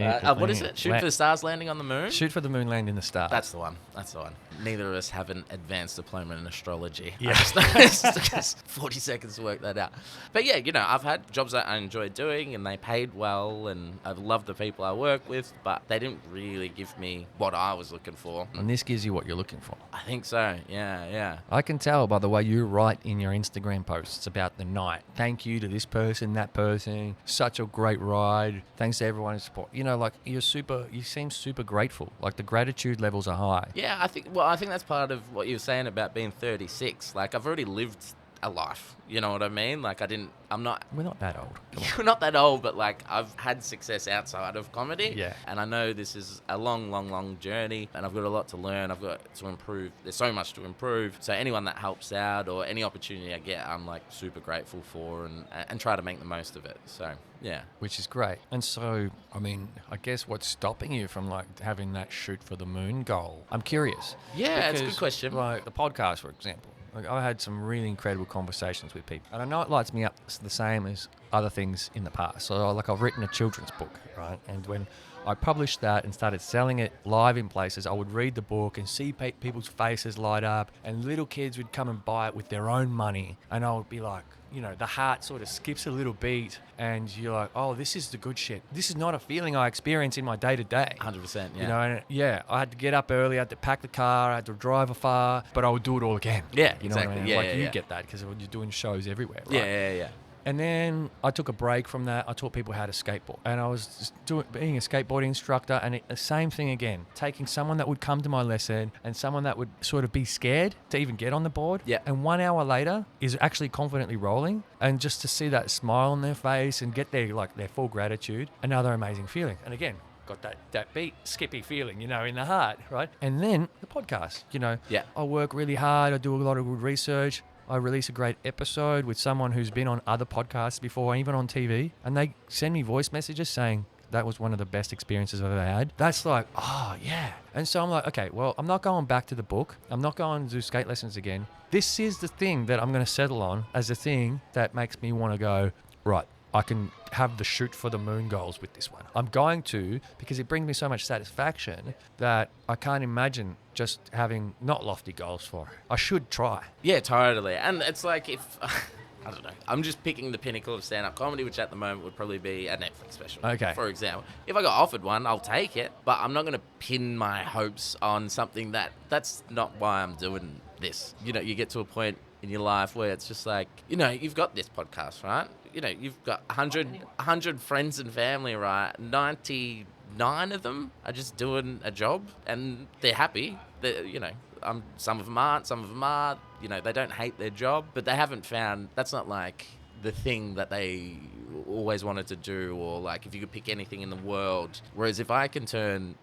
What is it? Shoot for the stars, landing on the moon? Shoot for the moon, land in the stars. That's the one. Neither of us have an advanced diploma in astrology. Yeah. It took us 40 seconds to work that out. But yeah, I've had jobs that I enjoyed doing and they paid well and I loved the people I work with, but they didn't really give me what I was looking for. And this gives you what you're looking for. I think so. Yeah. I can tell by the way you write in your Instagram posts about the night. Thank you to this person, that person. Such a great ride. Thanks to everyone who support. You seem super grateful. Like the gratitude levels are high. Yeah, I think that's part of what you were saying about being 36. Like I've already lived a life. You know what I mean? Like We're not that old. You're not that old, but like I've had success outside of comedy. Yeah. And I know this is a long journey and I've got a lot to learn. I've got to improve. There's so much to improve. So anyone that helps out or any opportunity I get, I'm like super grateful for and try to make the most of it. So yeah. Which is great. And so, I guess what's stopping you from like having that shoot for the moon goal? I'm curious. Yeah, it's a good question. Like the podcast, for example. Like I had some really incredible conversations with people. And I know it lights me up the same as other things in the past. So like I've written a children's book, right? And when I published that and started selling it live in places, I would read the book and see people's faces light up and little kids would come and buy it with their own money. And I would be like, the heart sort of skips a little beat and you're like, oh, this is the good shit. This is not a feeling I experience in my day-to-day. 100%, yeah. I had to get up early, I had to pack the car, I had to drive afar, but I would do it all again. Yeah, you know exactly. what I mean? Yeah, you get that because you're doing shows everywhere, right? Yeah. And then I took a break from that. I taught people how to skateboard. And I was just being a skateboarding instructor and the same thing again, taking someone that would come to my lesson and someone that would sort of be scared to even get on the board. Yeah. And 1 hour later is actually confidently rolling. And just to see that smile on their face and get their full gratitude, another amazing feeling. And again, got that beat, skippy feeling, in the heart, right? And then the podcast, Yeah. I work really hard. I do a lot of good research. I release a great episode with someone who's been on other podcasts before, even on TV, and they send me voice messages saying that was one of the best experiences I've ever had. That's like, oh, yeah. And so I'm like, okay, well, I'm not going back to the book. I'm not going to do skate lessons again. This is the thing that I'm going to settle on as the thing that makes me want to go, right, I can have the shoot for the moon goals with this one. I'm going to, because it brings me so much satisfaction that I can't imagine just having not lofty goals for it. I should try. Yeah, totally. And it's like if... I don't know. I'm just picking the pinnacle of stand-up comedy, which at the moment would probably be a Netflix special. Okay. For example. If I got offered one, I'll take it. But I'm not going to pin my hopes on something that's not why I'm doing this. You get to a point in your life where it's just like, you've got this podcast, right? You've got 100 friends and family, right? 99 of them are just doing a job and they're happy. Some of them aren't, some of them are. They don't hate their job, but they haven't found, that's not like the thing that they always wanted to do, or like if you could pick anything in the world. Whereas if I can turn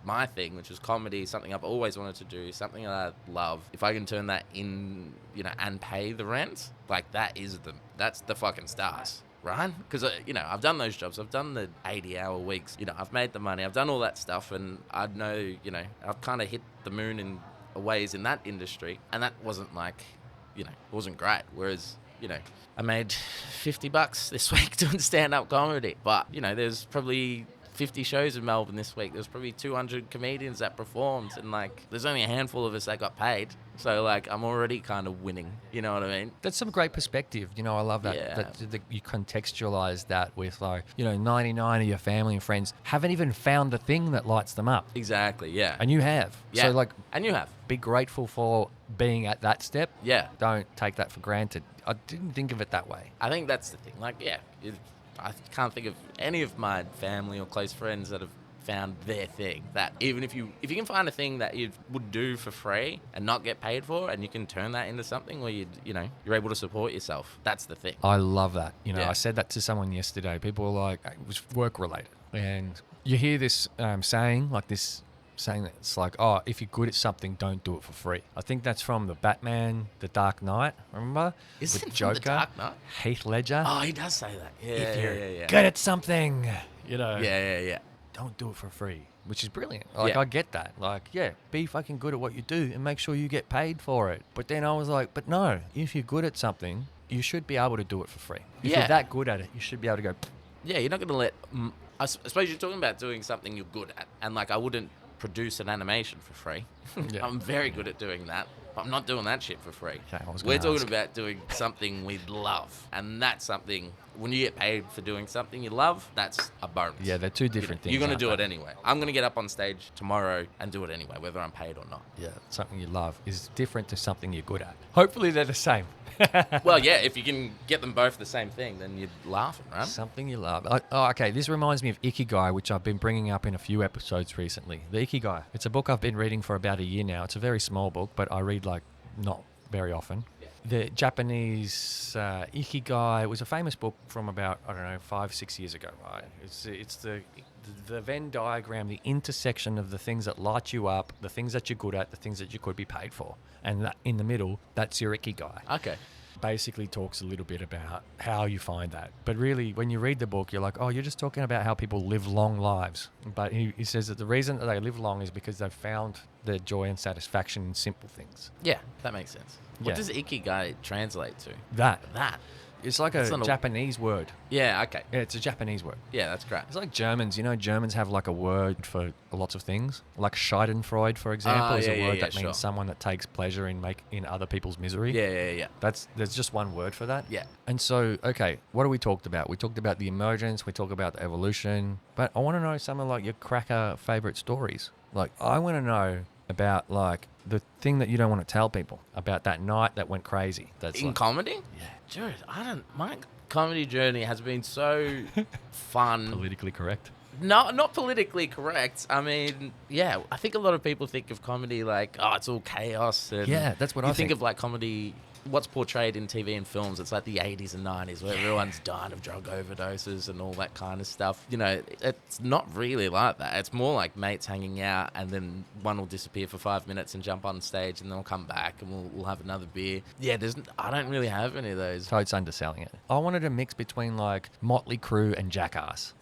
my thing, which is comedy, something I've always wanted to do, something that I love, if I can turn that in, and pay the rent, like that's the fucking stars. Right? Because, I've done those jobs. I've done the 80-hour weeks. I've made the money. I've done all that stuff. And I know, I've kind of hit the moon in ways in that industry. And that wasn't like, it wasn't great. Whereas, I made $50 this week doing stand-up comedy. But, there's probably 50 shows in Melbourne this week. There's probably 200 comedians that performed. And, there's only a handful of us that got paid. So, I'm already kind of winning. You know what I mean? That's some great perspective. I love that. Yeah. That you contextualize that with 99 of your family and friends haven't even found the thing that lights them up. Exactly, yeah. And you have. Yeah. So, and you have. Be grateful for being at that step. Yeah. Don't take that for granted. I didn't think of it that way. I think that's the thing. I can't think of any of my family or close friends that have found their thing. That even if you can find a thing that you would do for free and not get paid for, and you can turn that into something where you're able to support yourself, that's the thing. I love that. Yeah. I said that to someone yesterday. People were like, it was work related, and you hear this saying, like this saying that it's like, oh, if you're good at something, don't do it for free. I think that's from the Batman, The Dark Knight, remember? Is With it from Joker, The Dark Knight? Heath Ledger. Oh, he does say that. Yeah, If you're yeah. good at something, you know, Yeah. don't do it for free, which is brilliant. Like, Yeah. I get that. Like, yeah, be fucking good at what you do and make sure you get paid for it. But then I was like, but no, if you're good at something, you should be able to do it for free. If Yeah. you're that good at it, you should be able to go, Yeah, you're not going to let... I suppose you're talking about doing something you're good at. And, like, I wouldn't produce an animation for free. Yeah. I'm very good at doing that. But I'm not doing that shit for free. Okay, I was We're gonna talking ask. about doing something we love. And that's something... When you get paid for doing something you love, that's a bonus. yeah, they're two different things. You're going to aren't do they? it anyway. I'm going to get up on stage tomorrow and do it anyway, whether I'm paid or not. Yeah, something you love is different to something you're good at. Hopefully they're the same. Well, yeah, if you can get them both the same thing, then you're laughing, right? Something you love. Okay, this reminds me of Ikigai, which I've been bringing up in a few episodes recently. The Ikigai. It's a book I've been reading for about a year now. It's a very small book, but I read like not very often. The Japanese Ikigai was a famous book from about, I don't know, 5-6 years ago, right? It's the Venn diagram, the intersection of the things that light you up, the things that you're good at, the things that you could be paid for. And that, in the middle, that's your Ikigai. Okay. Basically talks a little bit about how you find that. But really, when you read the book, you're like, oh, you're just talking about how people live long lives. But he says that the reason that they live long is because they've found their joy and satisfaction in simple things. Yeah, that makes sense. What Yeah. does Ikigai translate to? That. It's like It's a not a- Japanese word. Yeah, okay. Yeah, it's a Japanese word. Yeah, that's great. It's like Germans. You know, Germans have like a word for lots of things. Like Schadenfreude, for example, is a word that means sure. someone that takes pleasure in other people's misery. Yeah. There's just one word for that. Yeah. And so, okay, what have we talked about? We talked about the emergence, we talked about the evolution, but I want to know some of like your cracker favorite stories. Like, I want to know about like the thing that you don't want to tell people about that night that went crazy. That's In like, comedy? yeah, Dude, my comedy journey has been so fun. politically correct. No, not politically correct. I mean, yeah, I think a lot of people think of comedy like, oh, it's all chaos. And Yeah, that's what I you think think. of like comedy. What's portrayed in TV and films, it's like the 80s and 90s where everyone's dying of drug overdoses and all that kind of stuff. You know, it's not really like that. It's more like mates hanging out and then one will disappear for 5 minutes and jump on stage and then we'll come back and we'll have another beer. Yeah, I don't really have any of those. Toad's underselling it. I wanted a mix between like Motley Crue and Jackass.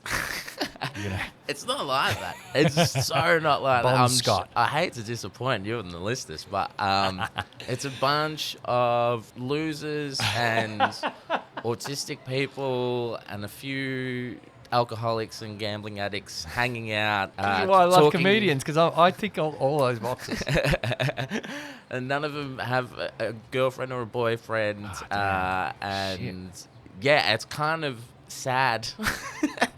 You know? It's not like that. It's so not like Bon that. Scott. I hate to disappoint you and the listeners, but it's a bunch of losers and autistic people and a few alcoholics and gambling addicts hanging out. This is why I love talking- comedians, because I tick all those boxes. And none of them have a girlfriend or a boyfriend. damn. And yeah, it's kind of sad.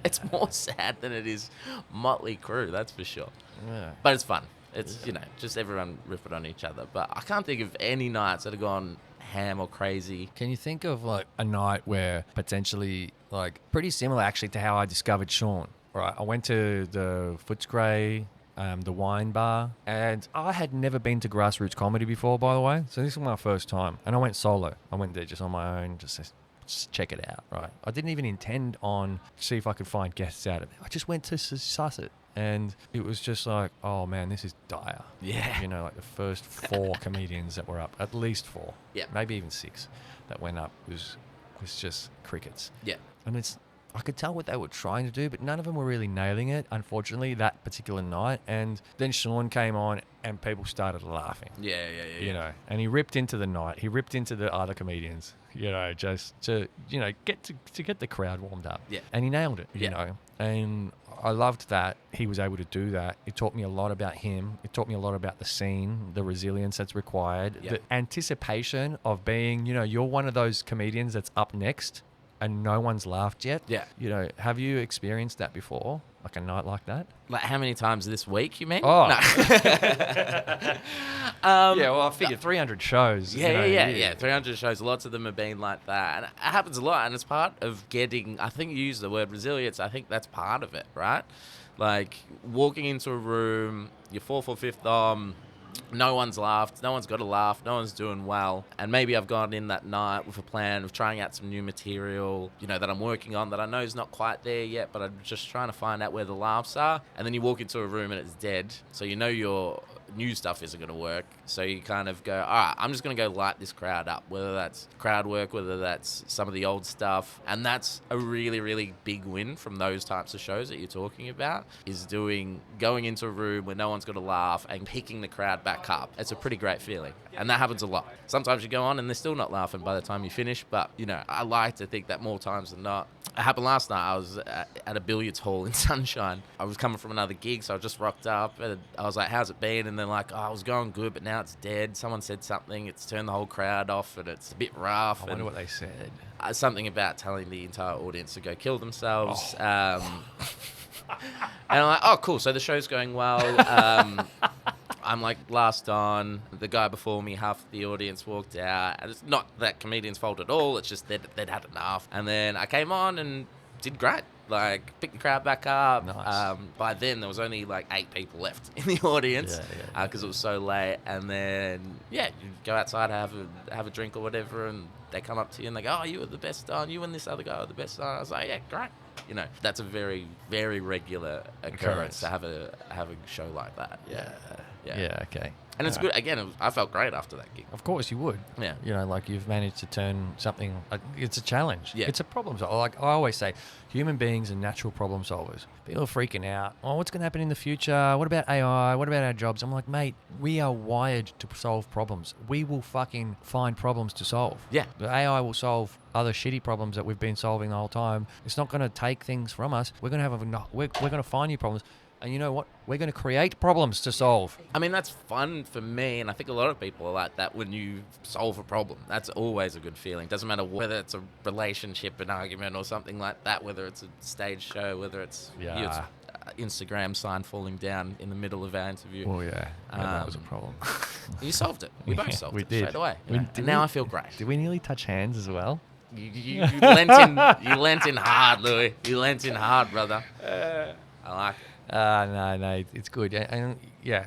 It's more sad than it is Motley Crue, that's for sure. Yeah. But it's fun. It's, you know, just everyone ripping on each other. But I can't think of any nights that have gone ham or crazy. Can you think of like a night where potentially like pretty similar actually to how I discovered Sean? Right, I went to the Footscray, the wine bar, and I had never been to grassroots comedy before, by the way. So this was my first time, and I went solo. I went there just on my own, just check it out. Right, I didn't even intend on see if I could find guests out of it. I just went to suss it. And it was just like, oh man, this is dire. Yeah. You know, like the first 4 comedians that were up, at least 4, Yeah. maybe even 6, that went up was just crickets. Yeah. And I could tell what they were trying to do, but none of them were really nailing it, unfortunately, that particular night. And then Sean came on and people started laughing. Yeah. You know, and he ripped into the night. He ripped into the other comedians, you know, just to, you know, get the crowd warmed up. Yeah. And he nailed it, you Yeah. know. And I loved that he was able to do that. It taught me a lot about him. It taught me a lot about the scene, the resilience that's required, Yeah. the anticipation of being, you know, you're one of those comedians that's up next and no one's laughed yet. Yeah. You know, have you experienced that before? Like a night like that? Like how many times this week, you mean? Oh. No. Yeah, well, I figured 300 shows. you know, Yeah. 300 shows, lots of them have been like that. And it happens a lot, and it's part of getting, I think you use the word resilience, I think that's part of it, right? Like, walking into a room, you're 4 for 5th no one's laughed, no one's got a laugh, no one's doing well. And maybe I've gone in that night with a plan of trying out some new material, that I'm working on that I know is not quite there yet, but I'm just trying to find out where the laughs are. And then you walk into a room and it's dead. So you know your new stuff isn't going to work. So you kind of go, all right, I'm just going to go light this crowd up, whether that's crowd work, whether that's some of the old stuff. And that's a really, really big win from those types of shows that you're talking about, is going into a room where no one's going to laugh and picking the crowd back up. It's a pretty great feeling. And that happens a lot. Sometimes you go on and they're still not laughing by the time you finish. But, I like to think that more times than not. It happened last night. I was at a billiards hall in Sunshine. I was coming from another gig, so I just rocked up. And I was like, how's it been? And they're like, I was going good, but now it's dead. Someone said something. It's turned the whole crowd off, and it's a bit rough. I wonder what they said. Something about telling the entire audience to go kill themselves. And I'm like, oh, cool. So the show's going well. I'm like last on. The guy before me, half the audience walked out. And it's not that comedian's fault at all. It's just they'd had enough. And then I came on and did great. Like, picked the crowd back up. Nice. By then, there was only like 8 people left in the audience because it was so late. And then, you go outside, have a drink or whatever, and they come up to you and they go, oh, you were the best on. You and this other guy are the best on. I was like, yeah, great. That's a very, very regular occurrence to have a show like that. Yeah, okay. And it's good. Again, I felt great after that gig. Of course you would. Yeah. Like you've managed to turn something, it's a challenge. Yeah. It's a problem solver. Like I always say, human beings are natural problem solvers. People are freaking out. Oh, what's going to happen in the future? What about AI? What about our jobs? I'm like, mate, we are wired to solve problems. We will fucking find problems to solve. Yeah. The AI will solve other shitty problems that we've been solving the whole time. It's not going to take things from us. We're going to we're going to find new problems. And you know what? We're going to create problems to solve. I mean, that's fun for me, and I think a lot of people are like that when you solve a problem. That's always a good feeling. Doesn't matter whether it's a relationship, an argument, or something like that, whether it's a stage show, whether it's, Instagram sign falling down in the middle of our interview. Oh, yeah. That was a problem. You solved it. We both solved we it did. straight away. And now I feel great. Did we nearly touch hands as well? You lent in hard, Louis. You lent in hard, brother. I like it. No, it's good. And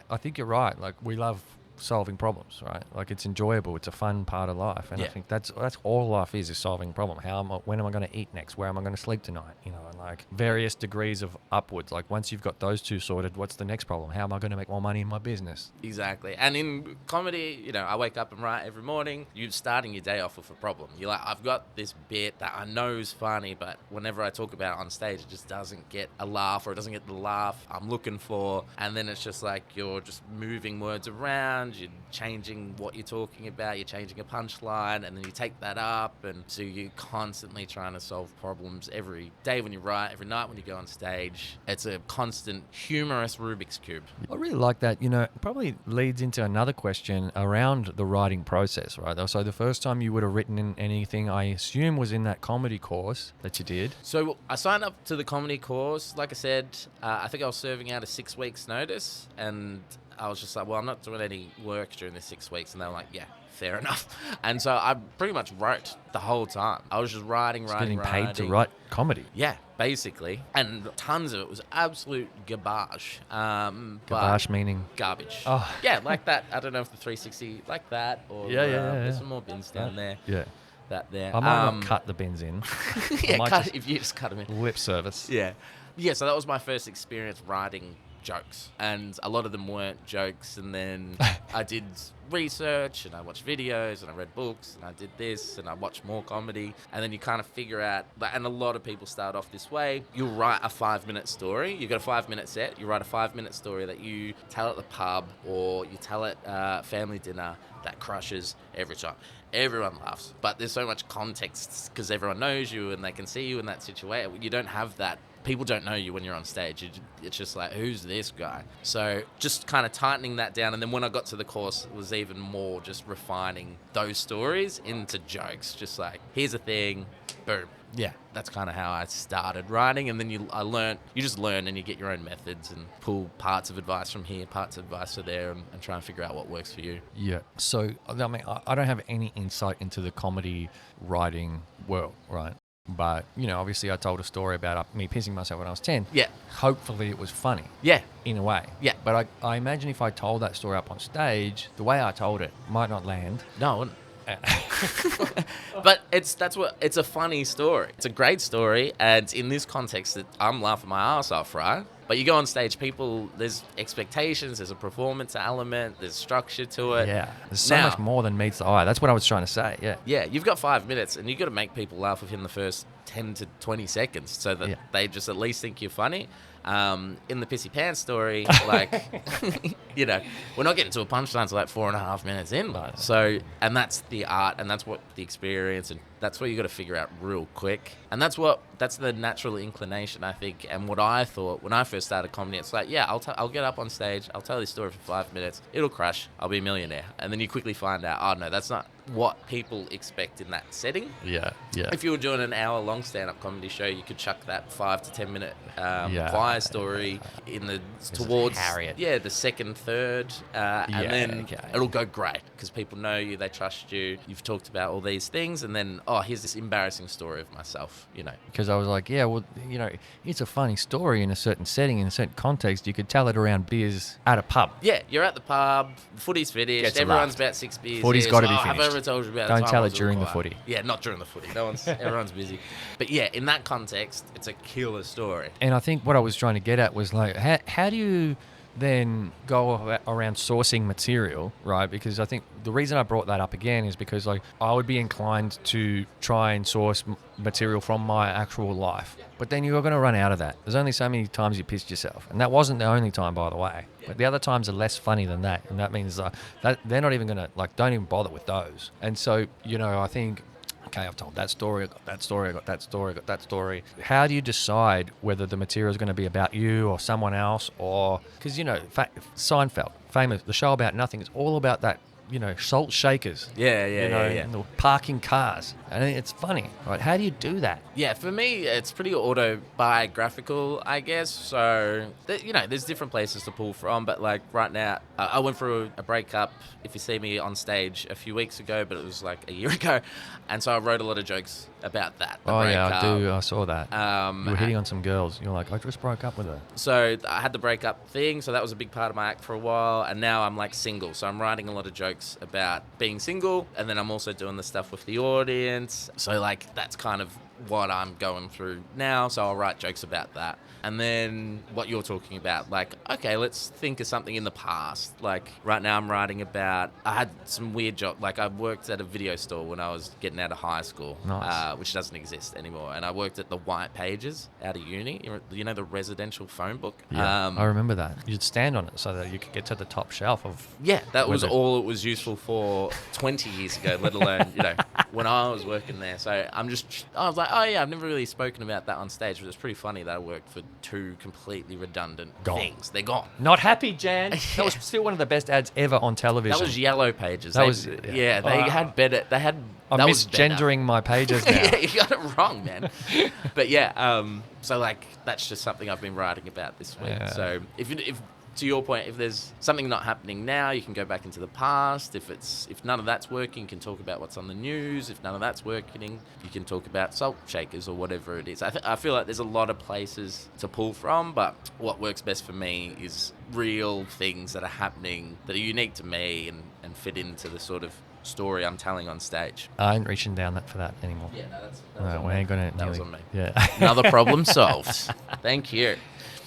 I think you're right. Like, we love solving problems, right? Like, it's enjoyable. It's a fun part of life. And I think that's all life is solving a problem. When am I going to eat next? Where am I going to sleep tonight? And like various degrees of upwards. Like, once you've got those two sorted, what's the next problem? How am I going to make more money in my business? Exactly. And in comedy, I wake up and write every morning. You're starting your day off with a problem. You're like, I've got this bit that I know is funny, but whenever I talk about it on stage, it just doesn't get a laugh, or it doesn't get the laugh I'm looking for. And then it's just like you're just moving words around. You're changing what you're talking about. You're changing a punchline, and then you take that up. And so you're constantly trying to solve problems every day when you write, every night when you go on stage. It's a constant humorous Rubik's Cube. I really like that. It probably leads into another question around the writing process, right? So the first time you would have written in anything, I assume, was in that comedy course that you did. So I signed up to the comedy course. Like I said, I think I was serving out a 6 weeks notice, and I was just like, well, I'm not doing any work during the 6 weeks. And they were like, yeah, fair enough. And so I pretty much wrote the whole time. I was just writing. Getting paid to write comedy. Yeah, basically. And tons of it was absolute garbage. Garbage meaning? Garbage. Oh. Yeah, like that. I don't know if the 360 like that, or there's some more bins down there. Yeah. That there. I might not cut the bins in. If you just cut them in. Lip service. Yeah. Yeah, so that was my first experience writing jokes, and a lot of them weren't jokes. And then I did research, and I watched videos, and I read books, and I did this, and I watched more comedy. And then you kind of figure out, and a lot of people start off this way. You'll write a 5-minute story. You've got a 5-minute set. You write a 5-minute story that you tell at the pub, or you tell at family dinner, that crushes every time. Everyone laughs, but there's so much context because everyone knows you and they can see you in that situation. You don't have that. People don't know you when you're on stage. It's just like, who's this guy? So just kind of tightening that down. And then when I got to the course, it was even more just refining those stories into jokes. Just like, here's a thing, boom. Yeah, that's kind of how I started writing. And then you just learn, and you get your own methods and pull parts of advice from here, parts of advice from there, and try and figure out what works for you. Yeah. So, I mean, I don't have any insight into the comedy writing world, right? But, obviously I told a story about me pissing myself when I was 10. Yeah. Hopefully it was funny. Yeah. In a way. Yeah. But I imagine if I told that story up on stage, the way I told it might not land. No, it wouldn't. But it's a funny story. It's a great story, and in this context, I'm laughing my ass off, right? But you go on stage, there's expectations, there's a performance element, there's structure to it. Yeah. There's so much more than meets the eye. That's what I was trying to say, yeah. Yeah, you've got 5 minutes, and you've got to make people laugh within the first 10 to 20 seconds so that they just at least think you're funny. In the Pissy Pants story, we're not getting to a punchline until like 4.5 minutes in. Right. So, and that's the art, and that's what the experience, and that's what you got to figure out real quick. And that's the natural inclination, I think. And what I thought when I first started comedy, it's like, I'll get up on stage, I'll tell this story for 5 minutes, it'll crush, I'll be a millionaire. And then you quickly find out, oh no, that's not what people expect in that setting. Yeah. If you were doing an hour-long stand-up comedy show, you could chuck that 5 to 10 minute choir story towards Harriet. the second, third, and then it'll go great because people know you, they trust you. You've talked about all these things, and then here's this embarrassing story of myself. Because I was like, it's a funny story in a certain setting, in a certain context. You could tell it around beers at a pub. Yeah, you're at the pub, footy's finished, Gets everyone's laughed. about 6 beers. Footy's got to be Have I finished. ever told you about Don't the time tell I it was during the quiet? footy. Yeah, not during the footy. Everyone's busy. But yeah, in that context, it's a killer story. And I think what I was trying to get at was like, how do you then go around sourcing material, right? Because I think the reason I brought that up again is because like I would be inclined to try and source material from my actual life, but then you're going to run out of that. There's only so many times you pissed yourself, and that wasn't the only time, by the way. But the other times are less funny than that, and that means that they're not even going to don't even bother with those. And so I think, okay, I've told that story, I got that story, I got that story, I got that story. How do you decide whether the material is going to be about you or someone else? Or because Seinfeld, famous, the show about nothing, is all about that. Salt shakers. Yeah. And the parking cars. And it's funny, right? How do you do that? Yeah, for me, it's pretty autobiographical, I guess. So, there's different places to pull from. But like right now, I went through a breakup. If you see me on stage a few weeks ago, but it was like a year ago. And so I wrote a lot of jokes about that. Yeah, I do. I saw that. You were hitting on some girls. You're like, I just broke up with her. So I had the breakup thing. So that was a big part of my act for a while. And now I'm like single. So I'm writing a lot of jokes about being single. And then I'm also doing the stuff with the audience. So like that's kind of what I'm going through now. So I'll write jokes about that. And then what you're talking about, like, okay, let's think of something in the past. Like right now I'm writing about, I had some weird job. Like I worked at a video store when I was getting out of high school, nice. Which doesn't exist anymore. And I worked at the White Pages out of uni, the residential phone book. Yeah, I remember that. You'd stand on it so that you could get to the top shelf of... Yeah, that was all it was useful for 20 years ago, let alone, when I was working there. So I was like, oh yeah, I've never really spoken about that on stage, but it's pretty funny that I worked for 2 completely redundant things. They're gone. Not happy, Jan. That was still one of the best ads ever on television. That was Yellow Pages. They had better. They had. I'm misgendering my pages now. Yeah, you got it wrong, man. But yeah, so like that's just something I've been writing about this week. Yeah. So if to your point, if there's something not happening now, you can go back into the past. If none of that's working, you can talk about what's on the news. If none of that's working, you can talk about salt shakers or whatever it is. I feel like there's a lot of places to pull from, but what works best for me is real things that are happening that are unique to me and fit into the sort of story I'm telling on stage. I ain't reaching down for that anymore. Yeah, That was on me. Yeah. Another problem solved. Thank you.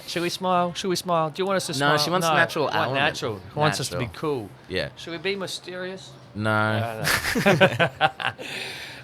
Should we smile? Do you want us to smile? No, she wants natural element. element. Natural. She wants us to be cool. Yeah. Should we be mysterious? No. Yeah.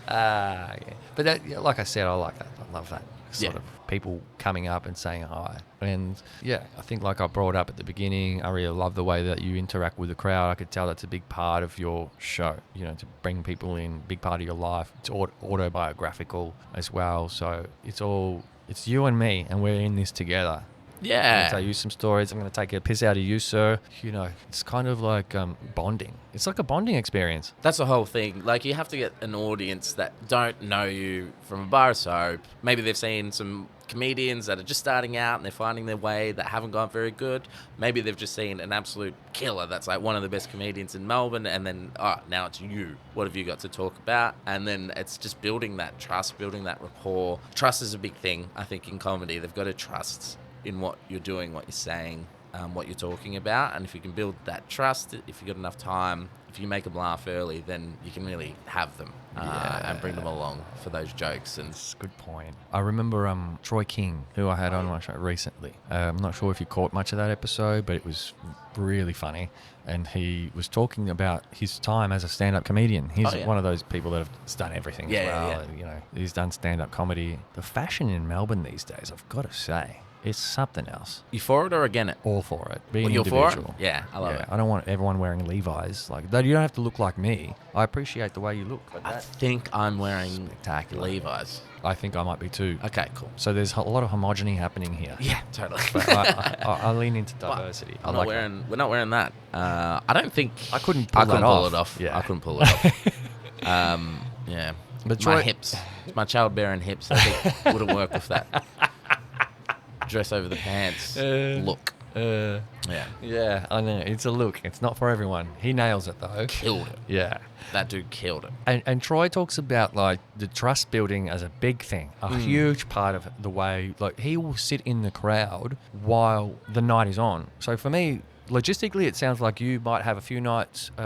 But that, like I said, I like that. I love that sort of people coming up and saying hi. And yeah, I think like I brought up at the beginning, I really love the way that you interact with the crowd. I could tell that's a big part of your show, to bring people in, big part of your life. It's autobiographical as well. So it's you and me, and we're in this together. Yeah. I'm going to tell you some stories. I'm going to take a piss out of you, sir. You know, it's kind of like bonding. It's like a bonding experience. That's the whole thing. Like, you have to get an audience that don't know you from a bar of soap. Maybe they've seen some comedians that are just starting out and they're finding their way that haven't gone very good. Maybe they've just seen an absolute killer that's like one of the best comedians in Melbourne, and then now it's you. What have you got to talk about? And then it's just building that trust, building that rapport. Trust is a big thing, I think, in comedy. They've got to trust in what you're doing, what you're saying, what you're talking about. And if you can build that trust, if you've got enough time, if you make them laugh early, then you can really have them and bring them along for those jokes. And That's a good point. I remember Troy King, who I had on my show recently. I'm not sure if you caught much of that episode, but it was really funny. And he was talking about his time as a stand-up comedian. He's one of those people that have done everything as well. Yeah. You know, he's done stand-up comedy. The fashion in Melbourne these days, I've got to say, it's something else. you for it or again it? All for it. Being You're for it? individual. Yeah, I love it. I don't want everyone wearing Levi's. Like that. You don't have to look like me. I appreciate the way you look. But I think I'm wearing spectacular. Levi's. I think I might be too. Okay, cool. So there's a lot of homogeny happening here. Yeah, totally. But I lean into diversity. I like that. We're not wearing that. I don't think I couldn't pull that pull off. it off. Yeah. I couldn't pull it off. Yeah. But My Troy- hips, my childbearing hips, I think wouldn't work with that. Dress over the pants look. Yeah. Yeah, I know. It's a look. It's not for everyone. He nails it though. Killed it. Yeah. That dude killed it. And Troy talks about like the trust building as a big thing, a huge part of the way, like he will sit in the crowd while the night is on. So for me, logistically, it sounds like you might have a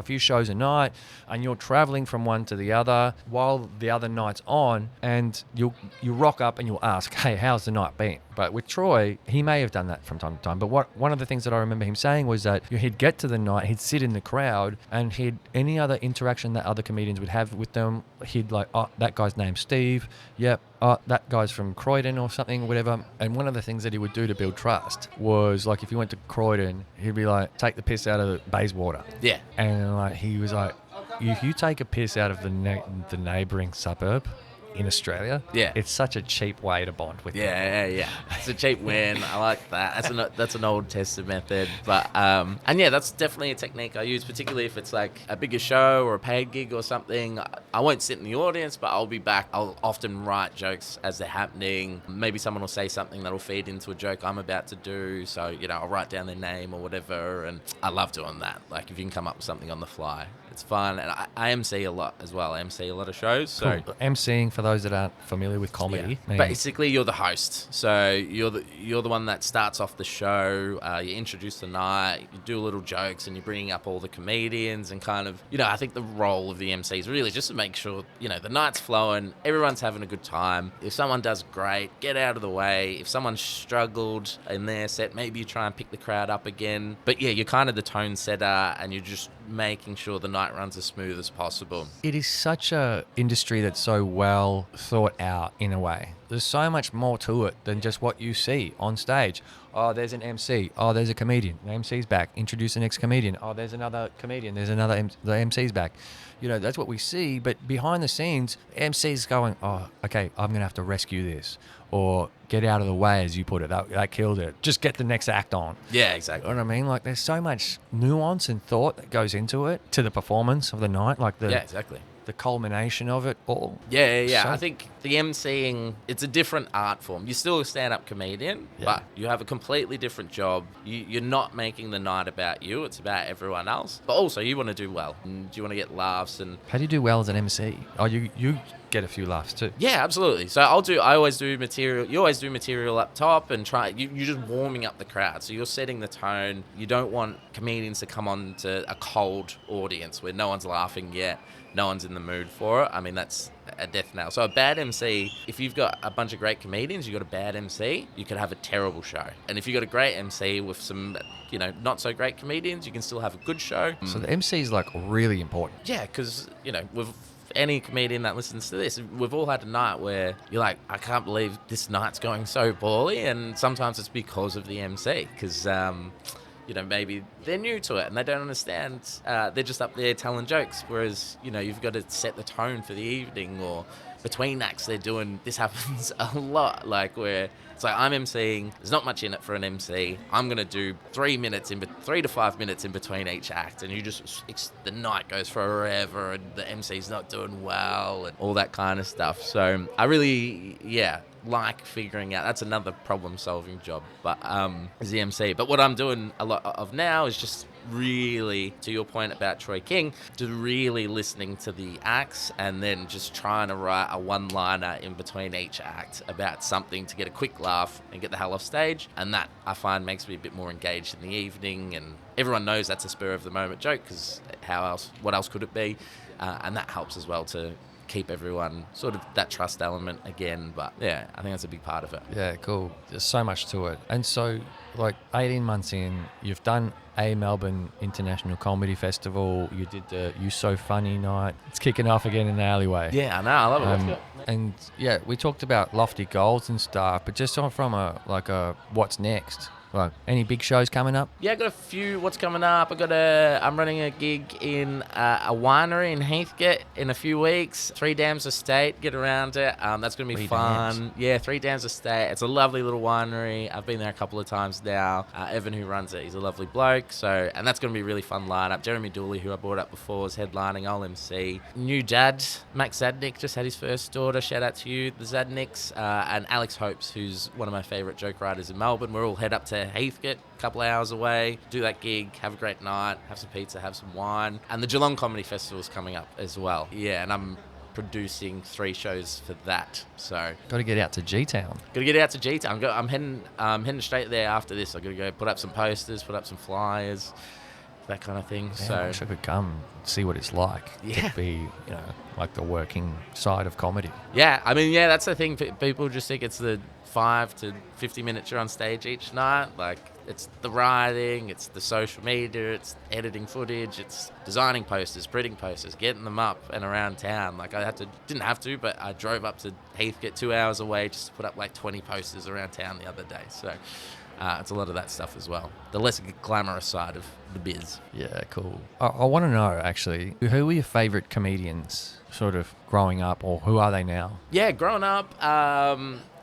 few shows a night, and you're traveling from one to the other while the other night's on, and you rock up and you'll ask, hey, how's the night been? But with Troy, he may have done that from time to time. But one of the things that I remember him saying was that he'd get to the night, he'd sit in the crowd, and any other interaction that other comedians would have with them, he'd like, oh, that guy's name's Steve. Yep. Oh, that guy's from Croydon or something, whatever. And one of the things that he would do to build trust was like, if you went to Croydon, he'd be like, take the piss out of the Bayswater. Yeah. And like he was like, if you take a piss out of the neighbouring suburb in Australia, it's such a cheap way to bond with them. Yeah. It's a cheap win. I like that. That's an old tested method, but and yeah, that's definitely a technique I use, particularly if it's like a bigger show or a paid gig or something. I won't sit in the audience, but I'll be back. I'll often write jokes as they're happening. Maybe someone will say something that'll feed into a joke I'm about to do, so I'll write down their name or whatever, and I love doing that. Like if you can come up with something on the fly, it's fun. And I MC a lot as well. I MC a lot of shows. So Cool. MCing, for those that aren't familiar with comedy, yeah. Basically you're the host. So you're the one that starts off the show. You introduce the night, you do little jokes, and you're bringing up all the comedians, and kind of, I think the role of the MC is really just to make sure, the night's flowing, everyone's having a good time. If someone does great, get out of the way. If someone struggled in their set, maybe you try and pick the crowd up again. But yeah, you're kind of the tone setter, and you're just making sure the night runs as smooth as possible. It is such a industry that's so well thought out in a way. There's so much more to it than just what you see on stage. Oh, there's an MC. Oh, there's a comedian. The MC's back. Introduce the next comedian. Oh, there's another comedian. There's another. The MC's back. That's what we see. But behind the scenes, MC's going, oh, okay, I'm going to have to rescue this. Or get out of the way, as you put it. That killed it. Just get the next act on. Yeah, exactly. You know what I mean? Like, there's so much nuance and thought that goes into it, to the performance of the night. Like yeah, exactly. The culmination of it all. Yeah. So, I think the MCing, it's a different art form. You're still a stand-up comedian, but you have a completely different job. You're not making the night about you. It's about everyone else. But also, you want to do well. And you want to get laughs. And how do you do well as an MC? Oh, you get a few laughs too. Yeah, absolutely. So I always do material. You always do material up top and you're just warming up the crowd. So you're setting the tone. You don't want comedians to come on to a cold audience where no one's laughing yet. No one's in the mood for it. I mean, that's a death knell. So a bad MC, if you've got a bunch of great comedians, you've got a bad MC, you could have a terrible show. And if you've got a great MC with some, not so great comedians, you can still have a good show. So the MC is like really important. Yeah, because, with any comedian that listens to this, we've all had a night where you're like, I can't believe this night's going so poorly. And sometimes it's because of the MC, because maybe they're new to it and they don't understand. They're just up there telling jokes, whereas, you've got to set the tone for the evening, or between acts they're doing, this happens a lot, like where it's like I'm emceeing, there's not much in it for an MC, I'm going to do 3 to 5 minutes in between each act, and the night goes forever and the MC's not doing well and all that kind of stuff. So I really, like figuring out, that's another problem solving job, but as the MC. But what I'm doing a lot of now is just really, to your point about Troy King, to really listening to the acts and then just trying to write a one-liner in between each act about something to get a quick laugh and get the hell off stage. And that, I find, makes me a bit more engaged in the evening. And everyone knows that's a spur-of-the-moment joke, because what else could it be? And that helps as well to keep everyone sort of that trust element again. But yeah, I think that's a big part of it. Yeah, cool. There's so much to it. And so, like, 18 months in, you've done a Melbourne International Comedy Festival. You did the You So Funny night. It's kicking off again in the alleyway. Yeah, I know. I love it. Let's go. And yeah, we talked about lofty goals and stuff, but just from a what's next? Like, any big shows coming up? Yeah, I got a few. What's coming up? I'm running a gig in a winery in Heathcote in a few weeks. 3 Dams Estate. Get around it. That's going to be fun. Dams. Yeah, 3 Dams Estate. It's a lovely little winery. I've been there a couple of times now. Evan, who runs it, he's a lovely bloke. So, and that's going to be a really fun lineup. Jeremy Dooley, who I brought up before, is headlining. I'll MC. New dad, Max Zadnik, just had his first daughter. Shout out to you, the Zadniks. And Alex Hopes, who's one of my favourite joke writers in Melbourne. We're all head up to Heathcote, a couple of hours away, do that gig, have a great night, have some pizza, have some wine. And the Geelong Comedy Festival is coming up as well. Yeah, and I'm producing 3 shows for that. So got to get out to G-Town. Got to get out to G-Town. I'm heading straight there after this. I got to go put up some posters, put up some flyers, that kind of thing. Yeah, so I wish I could come see what it's like to be, like the working side of comedy. Yeah, I mean, that's the thing. People just think it's the 5 to 50 minutes you're on stage each night. Like, it's the writing, it's the social media, it's editing footage, it's designing posters, printing posters, getting them up and around town. Like, didn't have to, but I drove up to Heathcote 2 hours away just to put up like 20 posters around town the other day. So it's a lot of that stuff as well. The less glamorous side of the biz. Yeah, cool. I want to know, actually, who were your favourite comedians sort of growing up, or who are they now? Yeah, growing up,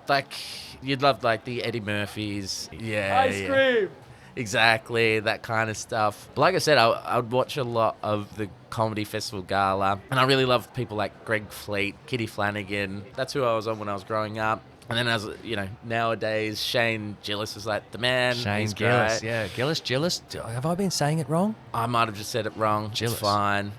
like, you'd love like the Eddie Murphys. Yeah. Ice cream. Exactly, that kind of stuff. But like I said, I would watch a lot of the Comedy Festival Gala, and I really love people like Greg Fleet, Kitty Flanagan. That's who I was on when I was growing up. And then as nowadays, Shane Gillis is like the man. Shane Gillis, yeah. Gillis. Have I been saying it wrong? I might have just said it wrong. Gillis. It's fine.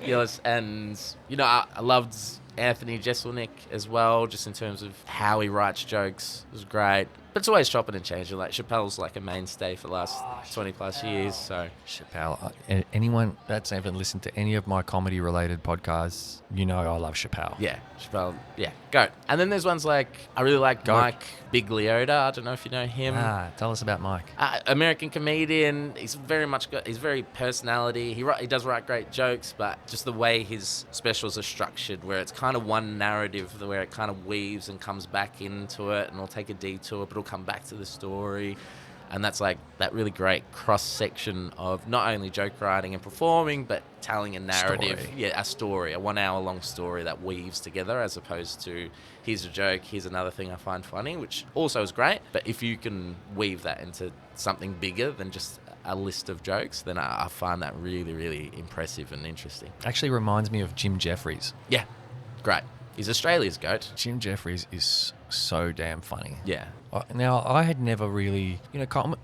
Gillis. And, I loved Anthony Jeselnik as well, just in terms of how he writes jokes. It was great. But it's always chopping and changing. Like, Chappelle's like a mainstay for the last 20 plus years. So Chappelle, anyone that's ever listened to any of my comedy related podcasts, I love Chappelle. Yeah, Chappelle, yeah, goat. And then there's ones like, I really like Goat. Mike Bigliotta. I don't know if you know him. Tell us about Mike. American comedian. He's very personality. He does write great jokes, but just the way his specials are structured, where it's kind of one narrative, where it kind of weaves and comes back into it, and it'll take a detour, but it'll come back to the story. And that's like that really great cross-section of not only joke writing and performing, but telling a narrative. Story. Yeah, a story, a 1 hour long story that weaves together, as opposed to here's a joke, here's another thing I find funny, which also is great. But if you can weave that into something bigger than just a list of jokes, then I find that really, really impressive and interesting. Actually reminds me of Jim Jeffries. Yeah, great. He's Australia's goat. Jim Jeffries is so damn funny. Yeah. Now, I had never really,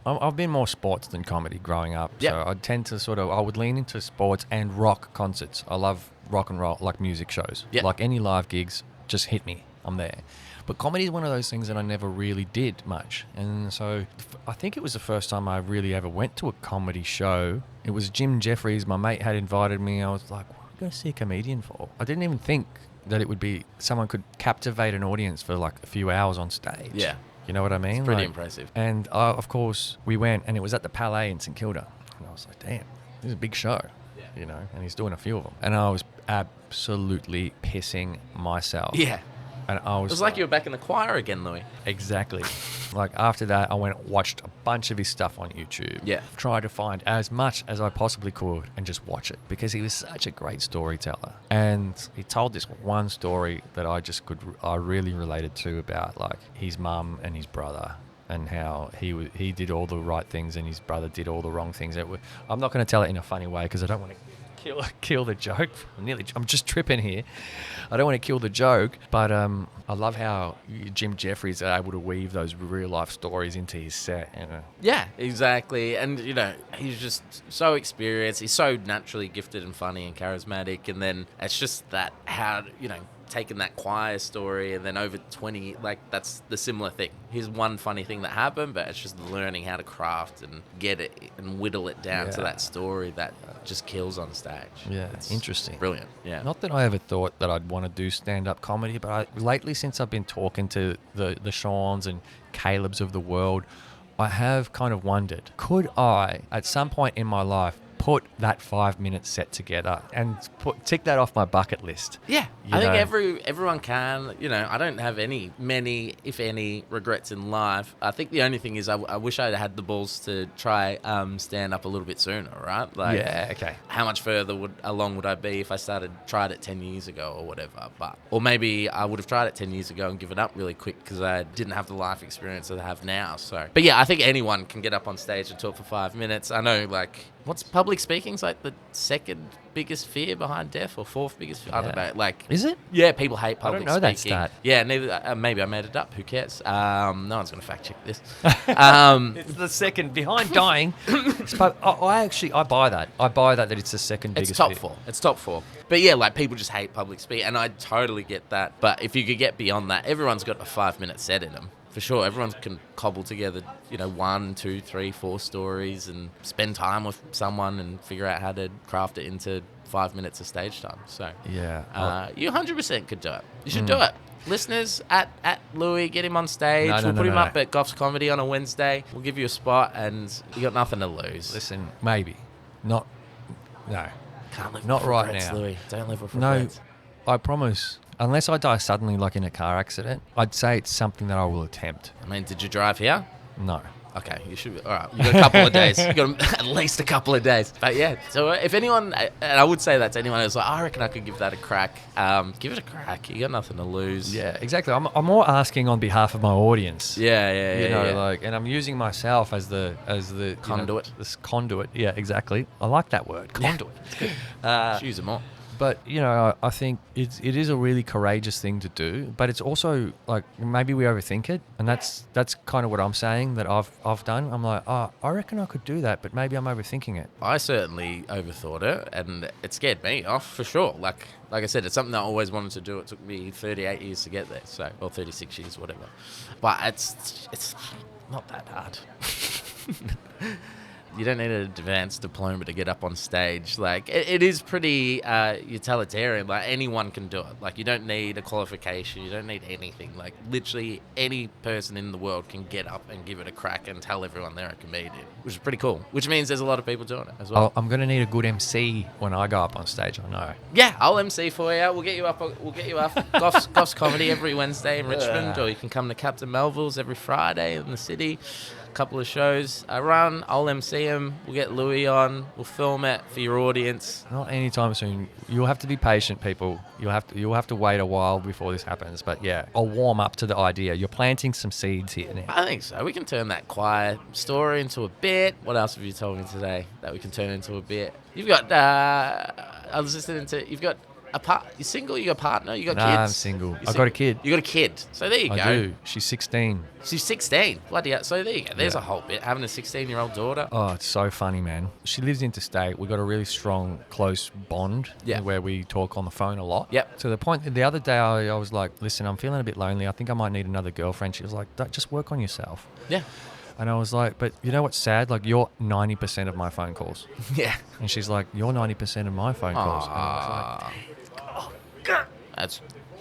I've been more sports than comedy growing up. Yep. So I'd tend to I would lean into sports and rock concerts. I love rock and roll, like music shows. Yep. Like any live gigs, just hit me. I'm there. But comedy is one of those things that I never really did much. And so I think it was the first time I really ever went to a comedy show. It was Jim Jeffries. My mate had invited me. I was like, what are we going to see a comedian for? I didn't even think that it would be someone could captivate an audience for like a few hours on stage. Yeah. You know what I mean? It's pretty impressive. And of course, we went, and it was at the Palais in St Kilda. And I was like, damn, this is a big show, and he's doing a few of them. And I was absolutely pissing myself. Yeah. And I It was like you were back in the choir again, Louis. Exactly. Like after that, I went and watched a bunch of his stuff on YouTube. Yeah. Tried to find as much as I possibly could and just watch it because he was such a great storyteller. And he told this one story that I really related to about like his mum and his brother and how he did all the right things and his brother did all the wrong things. I'm not going to tell it in a funny way because I don't want to kill the joke. I'm just tripping here. I don't want to kill the joke, but I love how Jim Jeffries are able to weave those real life stories into his set. You know? Yeah, exactly. And, you know, he's just so experienced. He's so naturally gifted and funny and charismatic. And then it's just that how, you know, taking that choir story and then over 20, like that's the similar thing. Here's one funny thing that happened, but it's just learning how to craft and get it and whittle it down to that story that just kills on stage. Yeah, it's interesting. Brilliant. Yeah. Not that I ever thought that I'd want to do stand-up comedy, but lately since I've been talking to the Seans and Calebs of the world, I have kind of wondered, could I, at some point in my life, put that 5-minute set together and tick that off my bucket list? Yeah, I think everyone can. You know, I don't have many, if any, regrets in life. I think the only thing is I wish I'd had the balls to try stand up a little bit sooner, right? Like, yeah, okay. How much further along would I be if I tried it 10 years ago or whatever? Or maybe I would have tried it 10 years ago and given up really quick because I didn't have the life experience that I have now. So, but yeah, I think anyone can get up on stage and talk for 5 minutes. I know, like, what's public speaking's like the second biggest fear behind death or fourth biggest fear? I don't know. Like, is it? Yeah, people hate public I don't know speaking. that stat. Yeah, neither. Maybe I made it up. Who cares? No one's going to fact check this. It's the second behind dying. I buy that. I buy that it's the second biggest. It's top fear. 4. It's top 4. But yeah, like people just hate public speaking, and I totally get that. But if you could get beyond that, everyone's got a 5-minute set in them. For sure, everyone can cobble together, 1, 2, 3, 4 stories and spend time with someone and figure out how to craft it into 5 minutes of stage time. So yeah, you 100% could do it. You should do it. Listeners, at Louis, get him on stage. We'll put him up at Goff's Comedy on a Wednesday. We'll give you a spot and you got nothing to lose. Listen, maybe. No. Can't live not with right regrets, now. Louis. Don't live with regrets. No, I promise. Unless I die suddenly, like in a car accident, I'd say it's something that I will attempt. I mean, did you drive here? No. Okay, you should. All right, you got a couple of days. You got at least a couple of days. But yeah, so if anyone, and I would say that to anyone who's like, I reckon I could give that a crack. Give it a crack. You got nothing to lose. Yeah, exactly. I'm more asking on behalf of my audience. Yeah. Like, and I'm using myself as the conduit. This conduit. Yeah, exactly. I like that word, conduit. Should use it more. But, I think it is a really courageous thing to do. But it's also, like, maybe we overthink it. And that's kind of what I'm saying that I've done. I'm like, I reckon I could do that, but maybe I'm overthinking it. I certainly overthought it, and it scared me off, for sure. Like I said, it's something that I always wanted to do. It took me 38 years to get there, or 36 years, whatever. But it's not that hard. You don't need an advanced diploma to get up on stage. Like, it is pretty utilitarian. Like, anyone can do it. Like, you don't need a qualification. You don't need anything. Like, literally any person in the world can get up and give it a crack and tell everyone they're a comedian, which is pretty cool. Which means there's a lot of people doing it as well. I'm going to need a good MC when I go up on stage, I know. Yeah, I'll MC for you. We'll get you up Goff's Comedy every Wednesday in Richmond, or you can come to Captain Melville's every Friday in the city. Couple of shows I run. I'll MC them. We'll get Louis on. We'll film it for your audience. Not anytime soon. You'll have to be patient, people. You'll have to wait a while before this happens. But yeah, I'll warm up to the idea. You're planting some seeds here now. I think so. We can turn that choir story into a bit. What else have you told me today that we can turn into a bit? You've got. I was listening to. You've got. You're single? You got a partner? You got kids? I'm single. I got a kid. You got a kid. So there you go. I do. She's 16. She's 16. Bloody hell. So there you go. There's a whole bit. Having a 16-year-old daughter. Oh, it's so funny, man. She lives interstate. We got a really strong, close bond where we talk on the phone a lot. Yep. To the point that the other day I was like, listen, I'm feeling a bit lonely. I think I might need another girlfriend. She was like, just work on yourself. Yeah. And I was like, but you know what's sad? Like, you're 90% of my phone calls. Yeah. And she's like, you're 90% of my phone calls. And I was like,